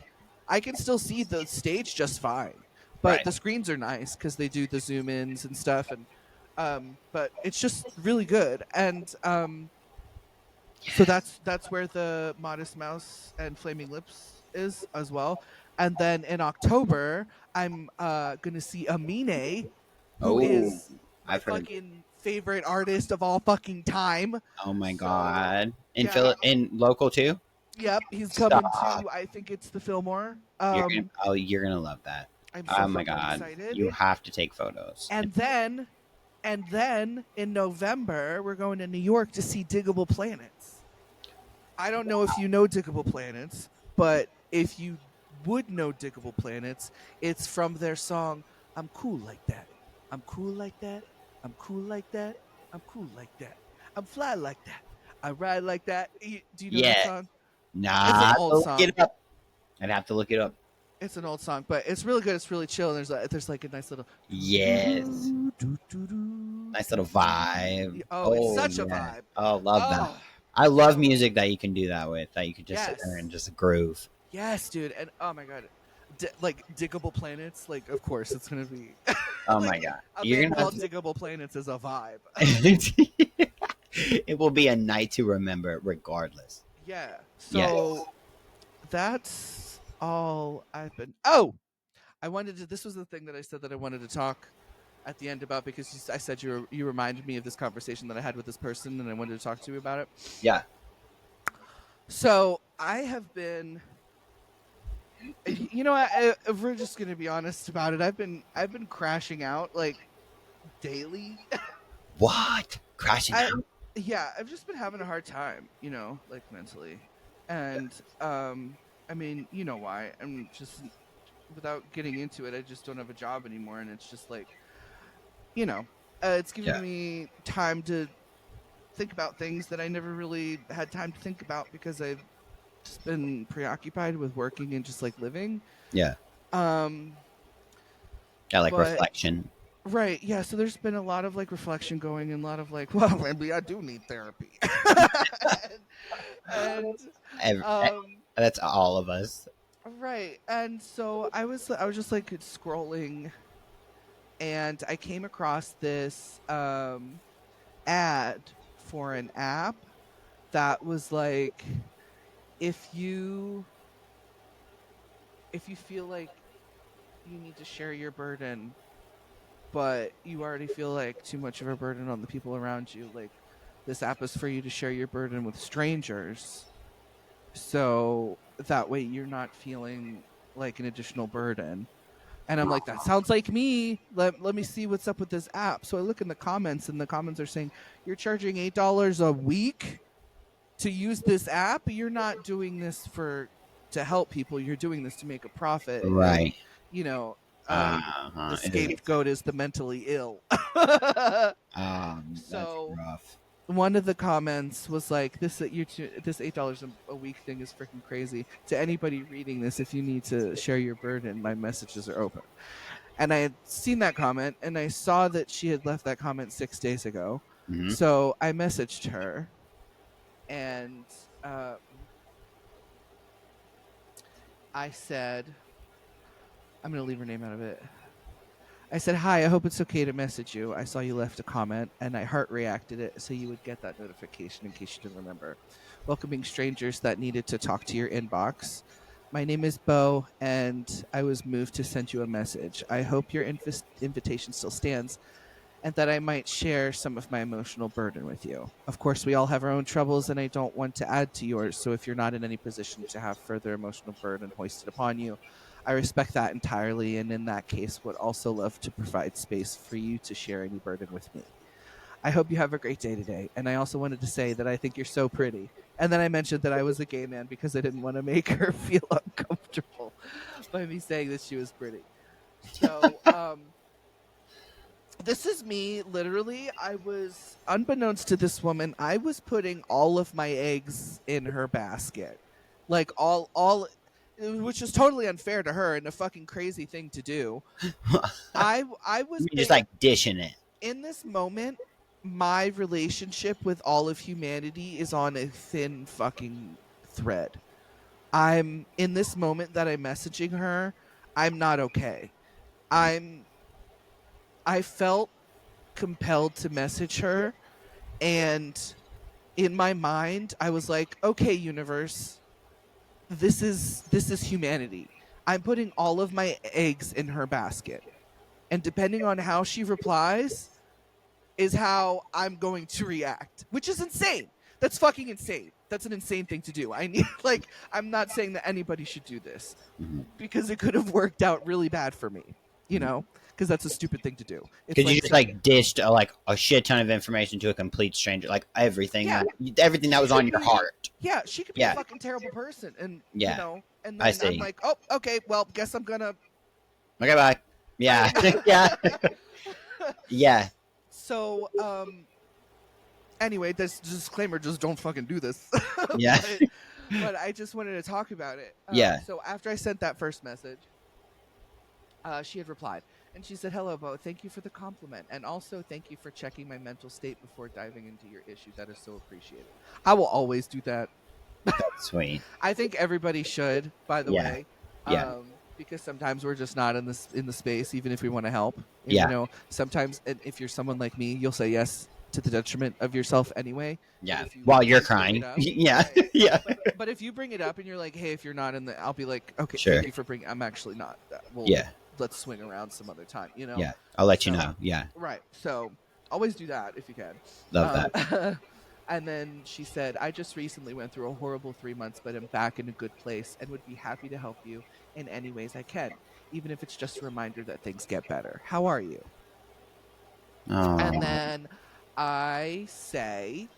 I can still see the stage just fine. But the screens are nice because they do the zoom ins and stuff. And but it's just really good. And so that's where the Modest Mouse and Flaming Lips is as well. And then in October, I'm gonna see Amine, who Oh, is my I've heard. fucking favorite artist of all fucking time. Oh my So god. yeah, In local too? yep, he's coming Stop. to. I think it's the Fillmore. You're gonna love that. I'm so Oh my fucking god. excited. You have to take photos. And then in November, we're going to New York to see Diggable Planets. I don't know if you know Diggable Planets, but if you would know Diggable Planets, it's from their song I'm Cool Like That. I'm cool like that. I'm cool like that. I'm cool like that. I'm fly like that. I ride like that. Do you know that Yeah. song? It's an Nah, old look song. it up. I'd have to look it up. It's an old song, but it's really good. It's really chill. And there's like a nice little Yes. Nice little vibe. Oh, it's Oh such a yeah. vibe. Oh, love that. Oh, I love music that you can do that with. That you can just sit there yes. and just groove. Yes, dude. And oh my god. Like Diggable Planets, like of course it's gonna be Oh like my god. a You're band gonna have called Diggable Planets is a vibe. It will be a night to remember regardless. Yeah. Yes. So that's all I've been. I wanted to. This was the thing that I said that I wanted to talk at the end about because I said you reminded me of this conversation that I had with this person and I wanted to talk to you about it. Yeah. So I have been. You know, if we're just gonna be honest about it, I've been crashing out like daily. What? Crashing out? Yeah, I've just been having a hard time, you know, like mentally, and I mean, you know why? I'm just without getting into it, I just don't have a job anymore, and it's just like, you know, it's giving me time to think about things that I never really had time to think about because I've just been preoccupied with working and just like living. Yeah. Yeah, like But reflection. right, yeah. So there's been a lot of like reflection going, and a lot of like, well, maybe I do need therapy. and That's all of us. right, and so I was just like scrolling, and I came across this ad for an app that was like, if you feel like you need to share your burden but you already feel like too much of a burden on the people around you, like this app is for you to share your burden with strangers so that way you're not feeling like an additional burden. And I'm like, that sounds like me. Let me see what's up with this app. So I look in the comments, and the comments are saying, you're charging $8 a week to use this app? You're not doing this to help people. You're doing this to make a profit. Right. And, you know, the scapegoat is the mentally ill. That's So rough. one of the comments was like, this $8 a week thing is freaking crazy. To anybody reading this, if you need to share your burden, my messages are open. And I had seen that comment, and I saw that she had left that comment 6 days ago. Mm-hmm. So I messaged her, and I said, I'm going to leave her name out of it. I said, hi, I hope it's okay to message you. I saw you left a comment, and I heart reacted it so you would get that notification in case you didn't remember. Welcoming strangers that needed to talk to your inbox. My name is Bo, and I was moved to send you a message. I hope your invitation still stands, and that I might share some of my emotional burden with you. Of course, we all have our own troubles, and I don't want to add to yours, so if you're not in any position to have further emotional burden hoisted upon you, I respect that entirely, and in that case would also love to provide space for you to share any burden with me. I hope you have a great day today, and I also wanted to say that I think you're so pretty. And then I mentioned that I was a gay man because I didn't want to make her feel uncomfortable by me saying that she was pretty. So, this is me, literally. I was, unbeknownst to this woman, I was putting all of my eggs in her basket. Like, all which is totally unfair to her and a fucking crazy thing to do. I was just like dishing it. In this moment, my relationship with all of humanity is on a thin fucking thread. I'm in this moment that I'm messaging her, I'm not okay. I felt compelled to message her, and in my mind I was like, okay, universe, this is humanity. I'm putting all of my eggs in her basket. And depending on how she replies is how I'm going to react, which is insane. That's fucking insane. That's an insane thing to do. I need like I'm not saying that anybody should do this Mhm. because it could have worked out really bad for me, you Mhm. know, because that's a stupid thing to do. It's Because you like just like dished a shit ton of information to a complete stranger, like everything yeah, that was on your heart. yeah, she could be a Yeah, fucking terrible person, and you yeah, know, and I then I'm see. like, oh, okay, well, guess I'm gonna. Okay, bye. Yeah, Bye. yeah, yeah, So, anyway, this disclaimer: just don't fucking do this. yeah, but I just wanted to talk about it. yeah. So after I sent that first message, she had replied, and she said, "Hello, Bo. Thank you for the compliment, and also thank you for checking my mental state before diving into your issue. That is so appreciated. I will always do that. Sweet. I think everybody should, by the Yeah, way, yeah, because sometimes we're just not in the space, even if we want to help. And yeah, sometimes, and if you're someone like me, you'll say yes to the detriment of yourself anyway. But yeah. if you While you're always bring it crying. up, Yeah, right? yeah. But if you bring it up and you're like, hey, if you're not in the, I'll be like, okay, Sure. thank you for bringing. I'm actually not. Well, Yeah, let's swing around some other time. yeah. I'll let you So know. Yeah, right. So always do that if you can. love Um, that. and then she said, I just recently went through a horrible 3 months, but am back in a good place and would be happy to help you in any ways I can, even if it's just a reminder that things get better. How are you? And Oh, then I say,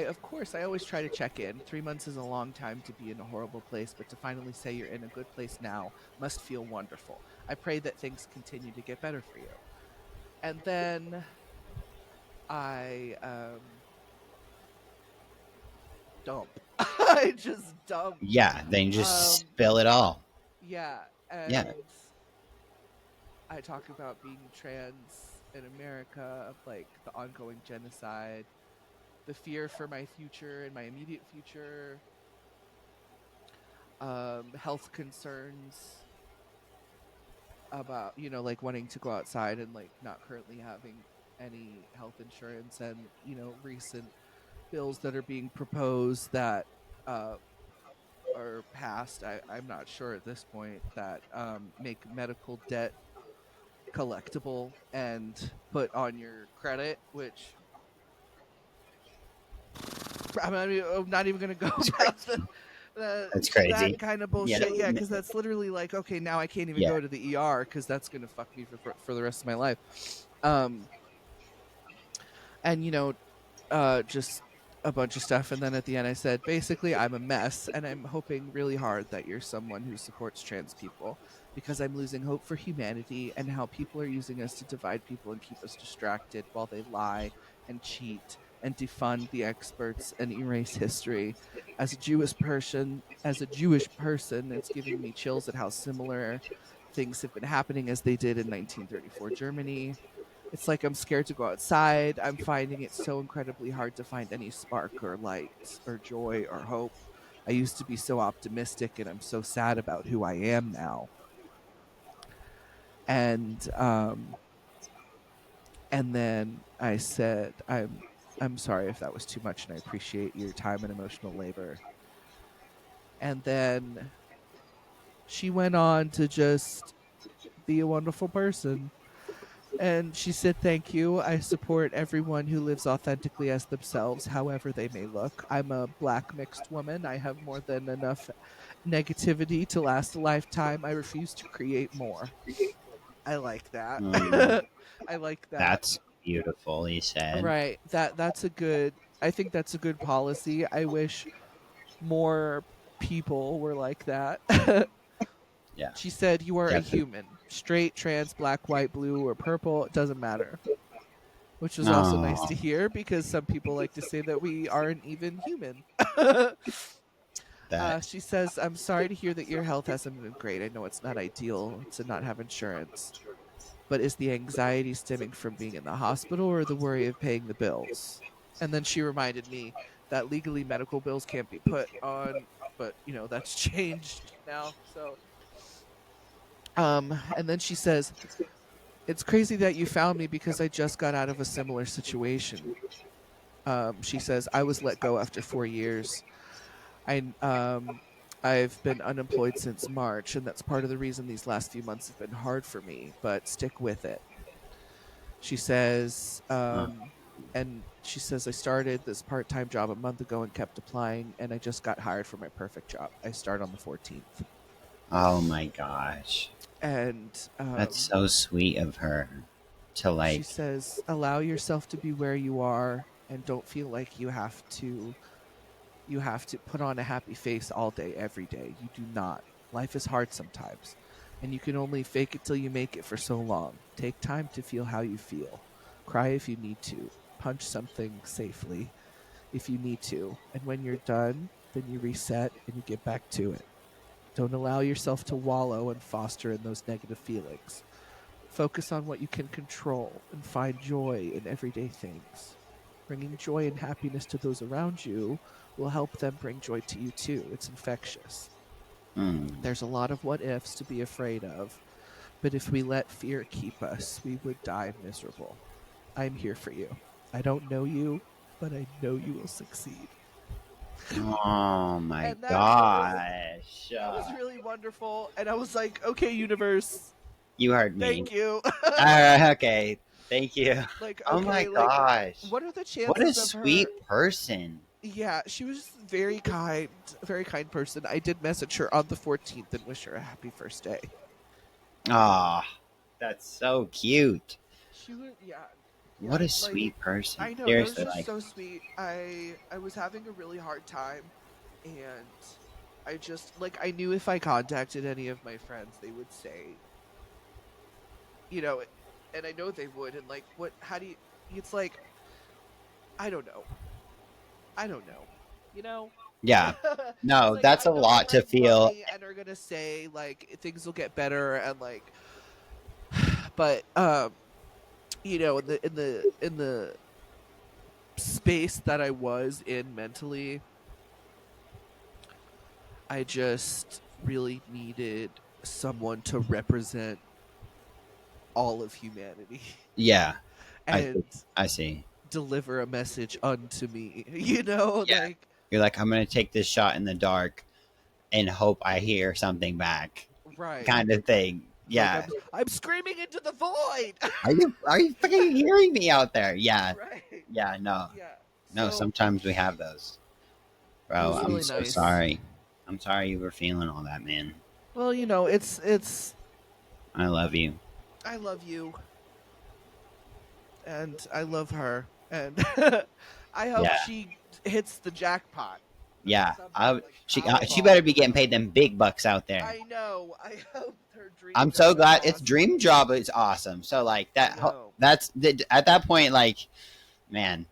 of course, I always try to check in. 3 months is a long time to be in a horrible place, but to finally say you're in a good place now must feel wonderful. I pray that things continue to get better for you. And then I dump. I just dump. yeah. Then you just Um, spill it all. yeah, Yeah. and I talk about being trans in America, like the ongoing genocide, the fear for my future and my immediate future, health concerns about like wanting to go outside and like not currently having any health insurance, and recent bills that are being proposed that uh, are passed. I'm not sure at this point that make medical debt collectible and put on your credit, which I'm not even going to go It's about crazy. That's that crazy. kind of Yeah. bullshit. Yeah, because that's literally like, okay, now I can't even Yeah. go to the ER because that's going to fuck me for the rest of my life. Um, and just a bunch of stuff. And then at the end, I said, basically, I'm a mess, and I'm hoping really hard that you're someone who supports trans people, because I'm losing hope for humanity and how people are using us to divide people and keep us distracted while they lie and cheat and defund the experts and erase history. As a Jewish person, it's giving me chills at how similar things have been happening as they did in 1934 Germany. It's like I'm scared to go outside. I'm finding it so incredibly hard to find any spark or light or joy or hope. I used to be so optimistic, and I'm so sad about who I am now. And and then I said, I'm sorry if that was too much, and I appreciate your time and emotional labor. And then she went on to just be a wonderful person. And she said, thank you. I support everyone who lives authentically as themselves, however they may look. I'm a black mixed woman. I have more than enough negativity to last a lifetime. I refuse to create more. I like that. Mm, I like that. that's beautiful. He said. Right. I think that's a good policy. I wish more people were like that. Yeah. She said, you are a Definitely. human. Straight, trans, black, white, blue, or purple, it doesn't matter. Which was also nice Oh, to hear, because some people like to say that we aren't even human. that. She says, I'm sorry to hear that your health hasn't been great. I know it's not ideal to not have insurance, but is the anxiety stemming from being in the hospital or the worry of paying the bills? And then she reminded me that legally medical bills can't be put on, but that's changed now. So, and then she says, it's crazy that you found me because I just got out of a similar situation. She says, I was let go after 4 years. I've been unemployed since March, and that's part of the reason these last few months have been hard for me, but stick with it. She says, Uh, and she says, I started this part time job a month ago and kept applying, and I just got hired for my perfect job. I start on the 14th. oh my gosh. And That's so sweet of her to she like, says, allow yourself to be where you are and don't feel like you have to put on a happy face all day every day. You do not. Life is hard sometimes, and you can only fake it till you make it for so long. Take time to feel how you feel. Cry if you need to. Punch something safely if you need to. And when you're done, then you reset and you get back to it. Don't allow yourself to wallow and foster in those negative feelings. Focus on what you can control and find joy in everyday things. Bringing joy and happiness to those around you will help them bring joy to you too. It's infectious. mm, There's a lot of what ifs to be afraid of, but if we let fear keep us, we would die miserable. I'm here for you. I don't know you, but I know you will succeed. oh my And gosh. that was really wonderful. And I was like, okay, universe, You heard me. thank you. Okay. Thank you. Like, Oh my okay, like, gosh. what are the What a chances of her? sweet person. Yeah, she was just a very kind person. I did message her on the 14th and wish her a happy first day. Ah, that's so cute. She was, yeah, What a like, sweet person. I know that was Seriously, just like, so sweet. I was having a really hard time, and I just like I knew if I contacted any of my friends, they would say, you know, and I know they would. And like, what? How do you? It's like I don't know. I don't know. You know. yeah. It's No, like that's I a know they lot to like love feel. me and are gonna say like things will get better and like, but in the space that I was in mentally, I just really needed someone to represent all of humanity Yeah, I see. and I see. deliver a message unto me. You know, Yeah. like You're like, I'm going to take this shot in the dark and hope I hear something back right. kind of thing. Like Yeah. I'm screaming into the void. Are you fucking hearing me out there? Yeah. Right. Yeah, no. Yeah. No, So sometimes we have those. it Bro, was I'm really so nice. sorry. I'm sorry you were feeling all that, man. Well, it's I love you. I love you and I love her and I hope Yeah. she hits the jackpot or Yeah. something like She better Powerball be or getting paid something. them big bucks out there. I know. I hope her dream I'm so job is glad its awesome. dream job is awesome. So like I that know. at that point, like, man,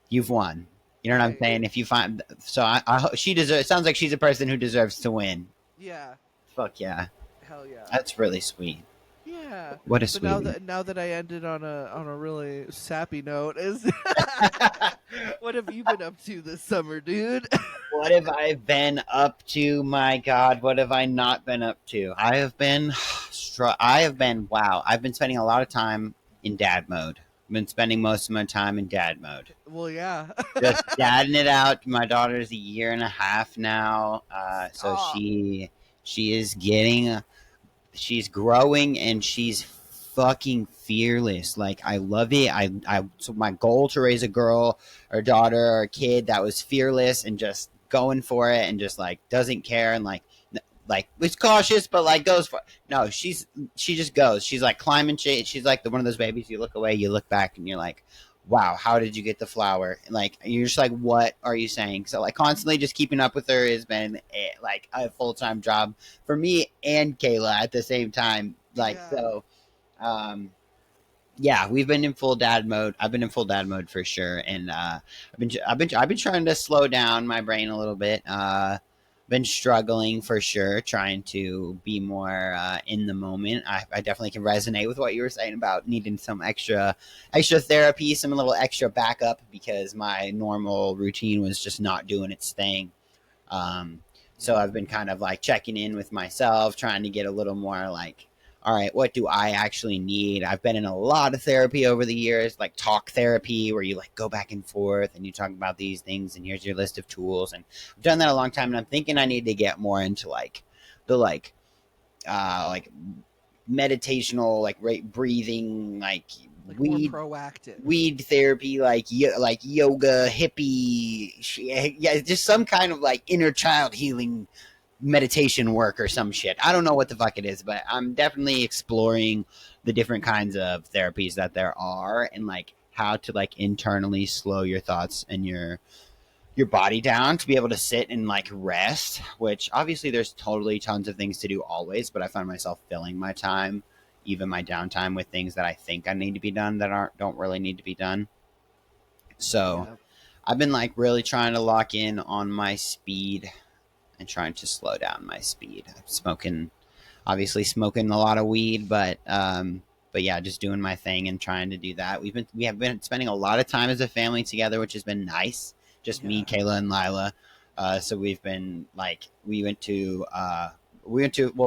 you've won. You know what I'm Right. saying? If you find so I hope she deserves. It sounds like she's a person who deserves to win. Yeah. Fuck yeah, Hell yeah. that's really sweet. Yeah. What a But now sweetie. that I ended on a really sappy note is what have you been up to this summer, dude? What have I been up to? My God, what have I not been up to? I have been, I have been. Wow, I've been spending a lot of time in dad mode. I've been spending most of my time in dad mode. Well, yeah. Just dadding it out. My daughter's a year and a half now, so Stop. she is getting, she's growing and she's fucking fearless. Like I love it. So my goal to raise a girl or daughter or a kid that was fearless and just going for it and just like doesn't care and like is cautious but like goes for it. No, she just goes. She's like climbing shit. She's like one of those babies you look away, you look back and you're like, wow, how did you get the flower? And like you're just like, what are you saying? So like constantly just keeping up with her has been like a full-time job for me and Kayla at the same time. Like Yeah. so, yeah, we've been in full dad mode. I've been in full dad mode for sure, and I've been trying to slow down my brain a little bit. Been struggling for sure, trying to be more in the moment. I definitely can resonate with what you were saying about needing some extra therapy, some little extra backup because my normal routine was just not doing its thing. Um, so I've been kind of like checking in with myself, trying to get a little more like, all right, what do I actually need? I've been in a lot of therapy over the years, like talk therapy, where you like go back and forth and you talk about these things, and here's your list of tools. And I've done that a long time, and I'm thinking I need to get more into like the like meditational, like breathing, like more weed proactive. therapy, like yoga, hippie, yeah, just some kind of like inner child healing meditation work or some shit. I don't know what the fuck it is, but I'm definitely exploring the different kinds of therapies that there are, and like how to like internally slow your thoughts and your body down to be able to sit and like rest, which obviously there's totally tons of things to do always, but I find myself filling my time, even my downtime, with things that I think I need to be done that don't really need to be done. So Yeah. I've been like really trying to lock in on my speed and trying to slow down my speed. I'm smoking a lot of weed, but yeah, just doing my thing and trying to do that. We have been spending a lot of time as a family together, which has been nice. Just me, Yeah. Kayla, and Lila. So we've been like well,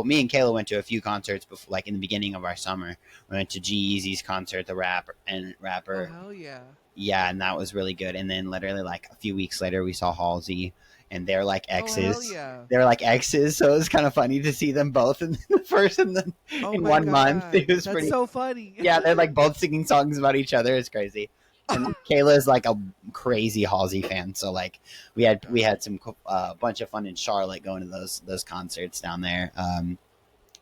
me and Kayla went to a few concerts before, like in the beginning of our summer. We went to G-Eazy's concert, the Oh rapper. hell yeah. Yeah, and that was really good. And then literally like a few weeks later, we saw Halsey, and they're like Oh hell exes. yeah. They're like exes, so it was kind of funny to see them both in the first Oh in my 1 month. god. It was That's pretty. so funny. Yeah, they're like both singing songs about each other. It's crazy. And Kayla is like a crazy Halsey fan, so like we had some bunch of fun in Charlotte going to those concerts down there.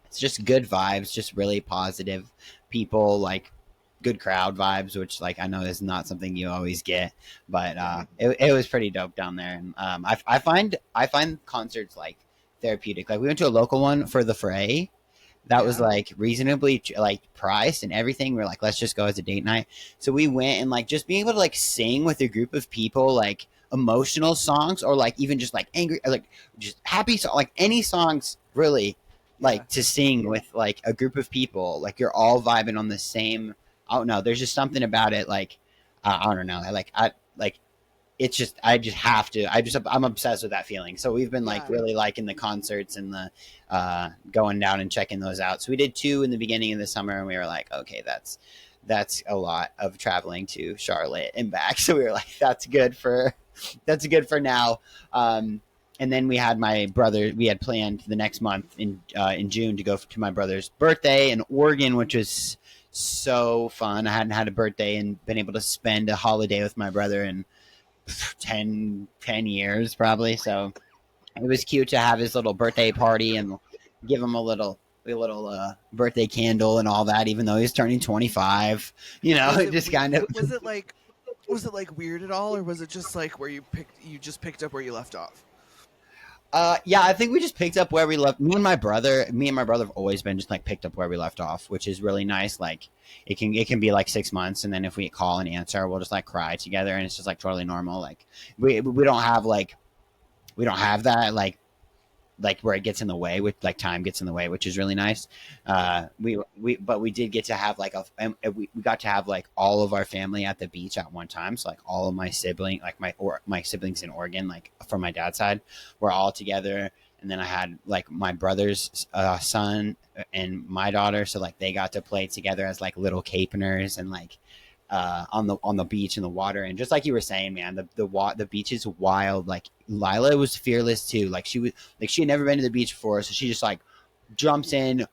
It's just good vibes, just really positive people, like good crowd vibes, which like I know is not something you always get, but it was pretty dope down there. And I find concerts like therapeutic. Like we went to a local one for the Fray that was Yeah. like reasonably like priced and everything. We are like, let's just go as a date night. So we went, and like just being able to like sing with a group of people, like emotional songs, or like even just like angry, or like just happy song, like any songs really, Yeah. like to sing with like a group of people, like you're all vibing on the same. I don't know. There's just something about it. Like I don't know. I like it's just I'm obsessed with that feeling. So we've been like Yeah. really liking the concerts and the going down and checking those out. So we did 2 in the beginning of the summer, and we were like, okay, that's a lot of traveling to Charlotte and back. So we were like, that's good for now. And then we had my brother. We had planned the next month in June to go to my brother's birthday in Oregon, which was so fun. I hadn't had a birthday and been able to spend a holiday with my brother in 10 years probably. So it was cute to have his little birthday party and give him a little birthday candle and all that, even though he's turning 25. Was It it just kind of was it like weird at all, or was it just like where you just picked up where you left off? Yeah, I think we just picked up where we left. Me and my brother have always been just like picked up where we left off, which is really nice. Like it can be like 6 months, and then if we call and answer, we'll just like cry together, and it's just like totally normal. Like we don't have that like where it gets in the way, with like time gets in the way, which is really nice. We did get to have like we got to have like all of our family at the beach at one time. So like all of my my siblings in Oregon, like from my dad's side, were all together. And then I had like my brother's son and my daughter, so like they got to play together as like little capeners, and like on the beach in the water. And just like you were saying, man, the beach is wild. Like Lila was fearless too. Like she had never been to the beach before, so she just like jumps in,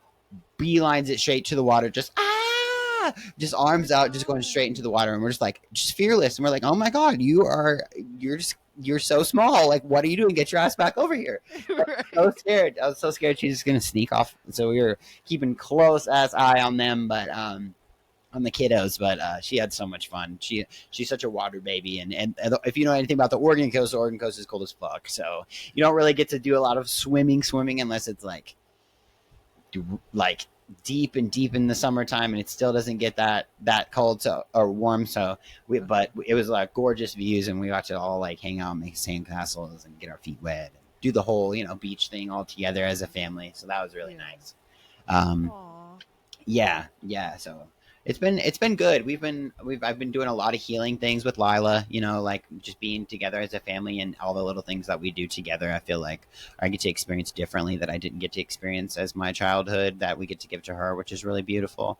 beelines it straight to the water, just arms out, just going straight into the water. And we're just like just fearless, and we're like, oh my god, you're so small. Like, what are you doing? Get your ass back over here. Right. So scared. I was so scared she's just gonna sneak off. So we were keeping close ass eye on them, but on the kiddos. But she had so much fun. She's such a water baby, and if you know anything about the Oregon coast is cold as fuck. So you don't really get to do a lot of swimming unless it's like deep in the summertime, and it still doesn't get that cold or warm. So but it was like gorgeous views, and we got to all like hang out, make sandcastles, and get our feet wet, and do the whole beach thing all together as a family. So that was really nice. Aww. Yeah. So It's been good. I've been doing a lot of healing things with Lila, you know, like just being together as a family and all the little things that we do together. I feel like I get to experience differently that I didn't get to experience as my childhood that we get to give to her, which is really beautiful.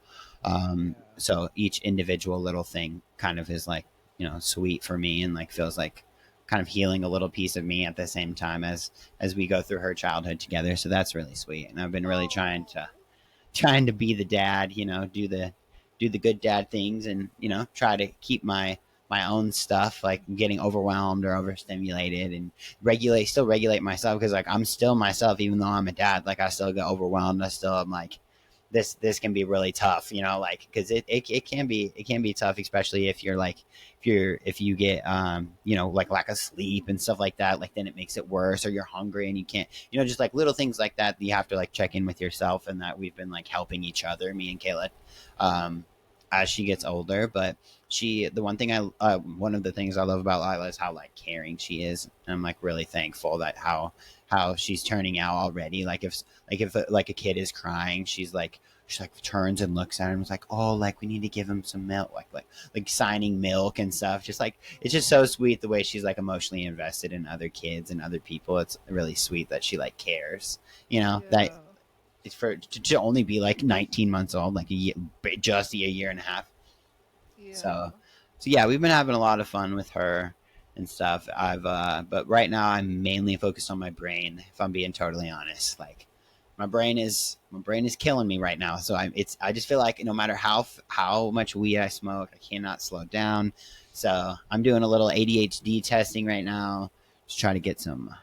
So each individual little thing kind of is like, you know, sweet for me and like feels like kind of healing a little piece of me at the same time as we go through her childhood together. So that's really sweet. And I've been really trying to be the dad, you know, do the good dad things and, you know, try to keep my own stuff, like getting overwhelmed or overstimulated and still regulate myself. Cause like, I'm still myself, even though I'm a dad, like I still get overwhelmed. I still am like, this can be really tough, you know, like, cause it can be tough, especially if you're like, if you get, you know, like lack of sleep and stuff like that, like then it makes it worse or you're hungry and you can't, you know, just like little things like that, you have to like check in with yourself and that we've been like helping each other, me and Kayla, as she gets older. But one of the things I love about Lila is how like caring she is. And I'm like really thankful that how she's turning out already. Like if like a kid is crying, she's like turns and looks at him and is like, oh, like we need to give him some milk, like signing milk and stuff. Just like it's just so sweet the way she's like emotionally invested in other kids and other people. It's really sweet that she like cares, you know, that it's to only be like 19 months old, like just a year and a half. So yeah, we've been having a lot of fun with her and stuff. But right now I'm mainly focused on my brain. If I'm being totally honest, like my brain is killing me right now. So I just feel like no matter how much weed I smoke, I cannot slow down. So I'm doing a little ADHD testing right now to try to get some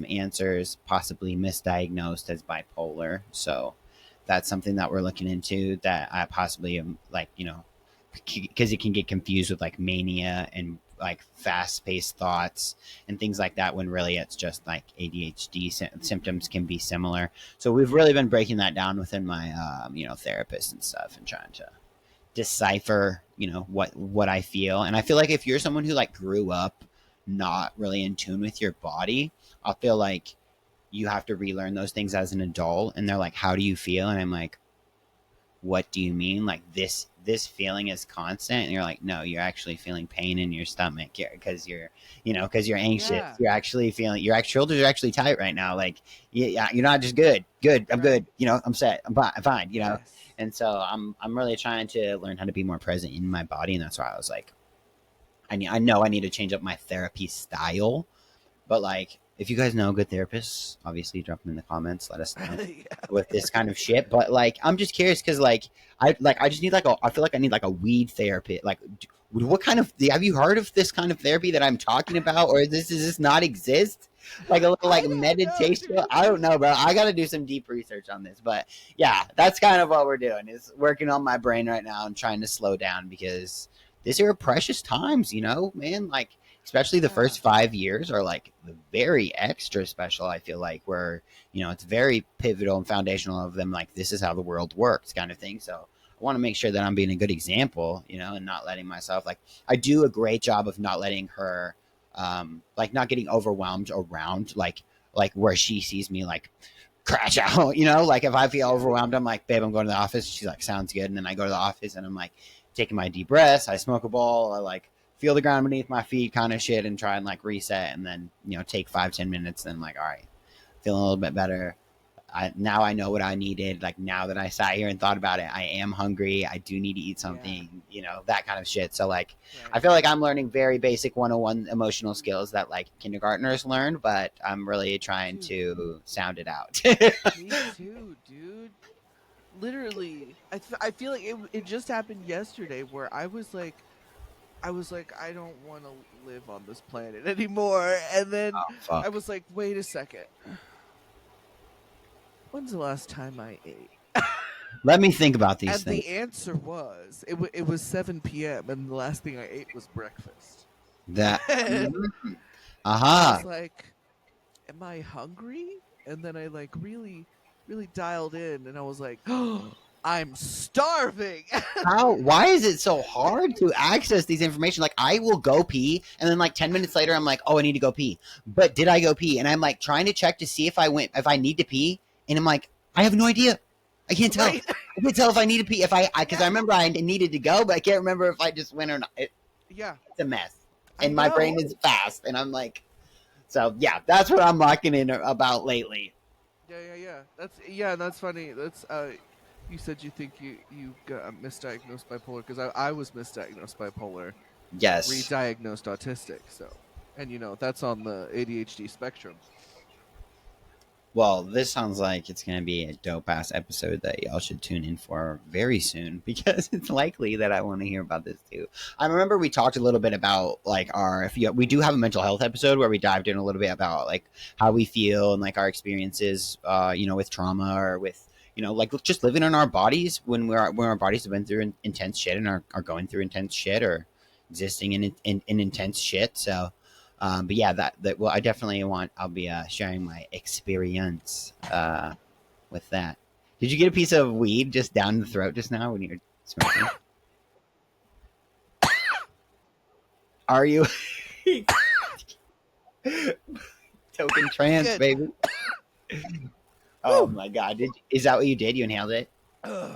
answers, possibly misdiagnosed as bipolar. So that's something that we're looking into, that I possibly am like, you know, because it can get confused with like mania and like fast-paced thoughts and things like that, when really it's just like ADHD symptoms can be similar. So we've really been breaking that down within my you know, therapist and stuff, and trying to decipher, you know, what I feel. And I feel like if you're someone who like grew up not really in tune with your body, I feel like you have to relearn those things as an adult. And they're like, how do you feel? And I'm like, what do you mean? Like this feeling is constant? And you're like, no, you're actually feeling pain in your stomach because you're anxious. You're actually feeling, your shoulders are actually tight right now. Like, yeah, you're not just good. I'm good. You know, I'm set. I'm fine. You know? And so I'm really trying to learn how to be more present in my body. And that's why I was like, I know I need to change up my therapy style. But like, if you guys know good therapists, obviously drop them in the comments. Let us know with this kind of shit. But like, I'm just curious because like, I just need I feel like I need like a weed therapy. Like, what kind of, have you heard of this kind of therapy that I'm talking about, or does this not exist? Like a little like meditation. I don't know, bro. I got to do some deep research on this. But yeah, that's kind of what we're doing, is working on my brain right now and trying to slow down, because these are precious times, you know, man. Like, especially the first 5 years are like very extra special. I feel like, where, you know, it's very pivotal and foundational of them. Like, this is how the world works kind of thing. So I want to make sure that I'm being a good example, you know, and not letting myself, like, I do a great job of not letting her, like not getting overwhelmed around, like where she sees me like crash out, you know, like if I feel overwhelmed, I'm like, babe, I'm going to the office. She's like, sounds good. And then I go to the office and I'm like taking my deep breaths. I smoke a bowl. I like feel the ground beneath my feet kind of shit and try and like reset, and then, you know, take 5-10 minutes. And I'm like, all right, feeling a little bit better. Now I know what I needed. Like, now that I sat here and thought about it, I am hungry. I do need to eat something, you know, that kind of shit. So like, I feel like I'm learning very basic 101 emotional skills that like kindergartners learn, but I'm really trying to sound it out. Me too, dude. Literally, I feel like it just happened yesterday, where I was like, I don't want to live on this planet anymore. And then I was like, wait a second. When's the last time I ate? Let me think about these and things. The answer was, it was 7 p.m. and the last thing I ate was breakfast. That. I was like, am I hungry? And then I like really, really dialed in, and I was like, oh, I'm starving. Why is it so hard to access these information? Like, I will go pee, and then like 10 minutes later, I'm like, oh, I need to go pee. But did I go pee? And I'm like trying to check to see if I need to pee. And I'm like, I have no idea. I can't tell. Right? I can't tell if I need to pee. Because I remember I needed to go, but I can't remember if I just went or not. It's a mess, and my brain is fast, and I'm like, so yeah, that's what I'm locking in about lately. Yeah. That's funny. That's you said you think you got misdiagnosed bipolar because I was misdiagnosed bipolar. Yes. Re-diagnosed autistic. So, and that's on the ADHD spectrum. Well, this sounds like it's going to be a dope ass episode that y'all should tune in for very soon because it's likely that I want to hear about this too. I remember we talked a little bit about like we do have a mental health episode where we dived in a little bit about like how we feel and like our experiences, with trauma or with, like just living in our bodies when our bodies have been through intense shit and are going through intense shit or existing in intense shit. So, but yeah, that well, I'll be sharing my experience with that. Did you get a piece of weed just down the throat just now when you were smoking? Are you Toke&Trans, baby? Oh my god! Is that what you did? You inhaled it? It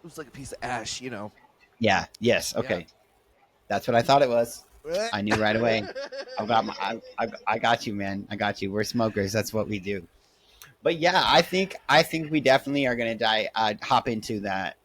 was like a piece of ash, Yeah. Yes. Okay. Yeah. That's what I thought it was. I knew right away. I got you, man. I got you. We're smokers. That's what we do. But yeah, I think we definitely are gonna hop into that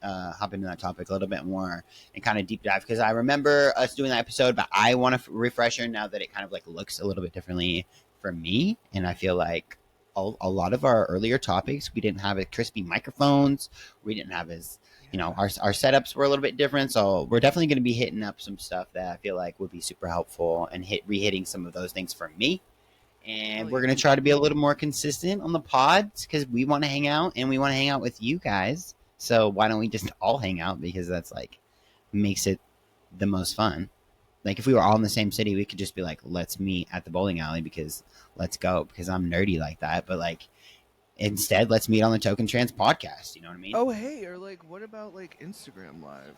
topic a little bit more and kind of deep dive because I remember us doing that episode, but I want a refresher now that it kind of like looks a little bit differently for me, and I feel like a lot of our earlier topics we didn't have crispy microphones, we didn't have as our setups were a little bit different, so we're definitely going to be hitting up some stuff that I feel like would be super helpful and re-hitting some of those things for me. And we're going to try to be a little more consistent on the pods because we want to hang out and we want to hang out with you guys. So why don't we just all hang out because that's like makes it the most fun. Like if we were all in the same city, we could just be like, let's meet at the bowling alley because let's go because I'm nerdy like that. But like instead, let's meet on the Toke&Trans podcast. You know what I mean? Oh, hey, or like, what about like Instagram Live?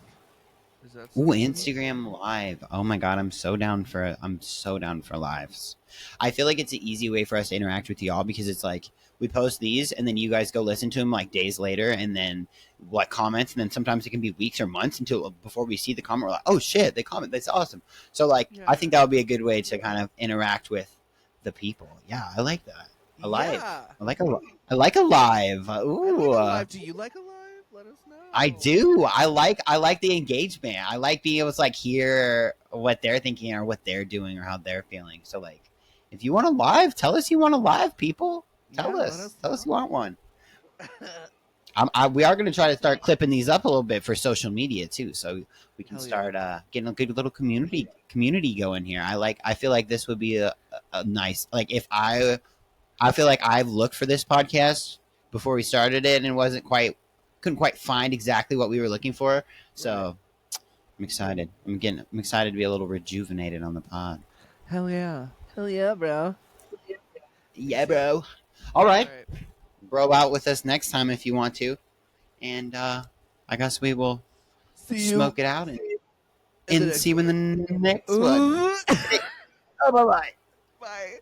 Is that Instagram Live? Oh my god, I'm so down for lives. I feel like it's an easy way for us to interact with y'all because it's like we post these and then you guys go listen to them like days later and then like comments and then sometimes it can be weeks or months until before we see the comment we're like, oh shit, they comment, that's awesome. So like I think that would be a good way to kind of interact with the people. Yeah, I like that. A live. Yeah. I like a live. Ooh. Do you like a live? Let us know. I do. I like the engagement. I like being able to like hear what they're thinking or what they're doing or how they're feeling. So like, if you want a live, tell us you want a live, people. Tell us you want one. We are going to try to start clipping these up a little bit for social media too, so we can start getting a good little community going here. I feel like this would be a nice like if I feel like I've looked for this podcast before we started it and couldn't quite find exactly what we were looking for. So I'm excited. I'm excited to be a little rejuvenated on the pod. Hell yeah, bro. Yeah, bro. All right. Bro out with us next time if you want to. And I guess we will smoke it out and see you in the next one. Oh, bye-bye. Bye.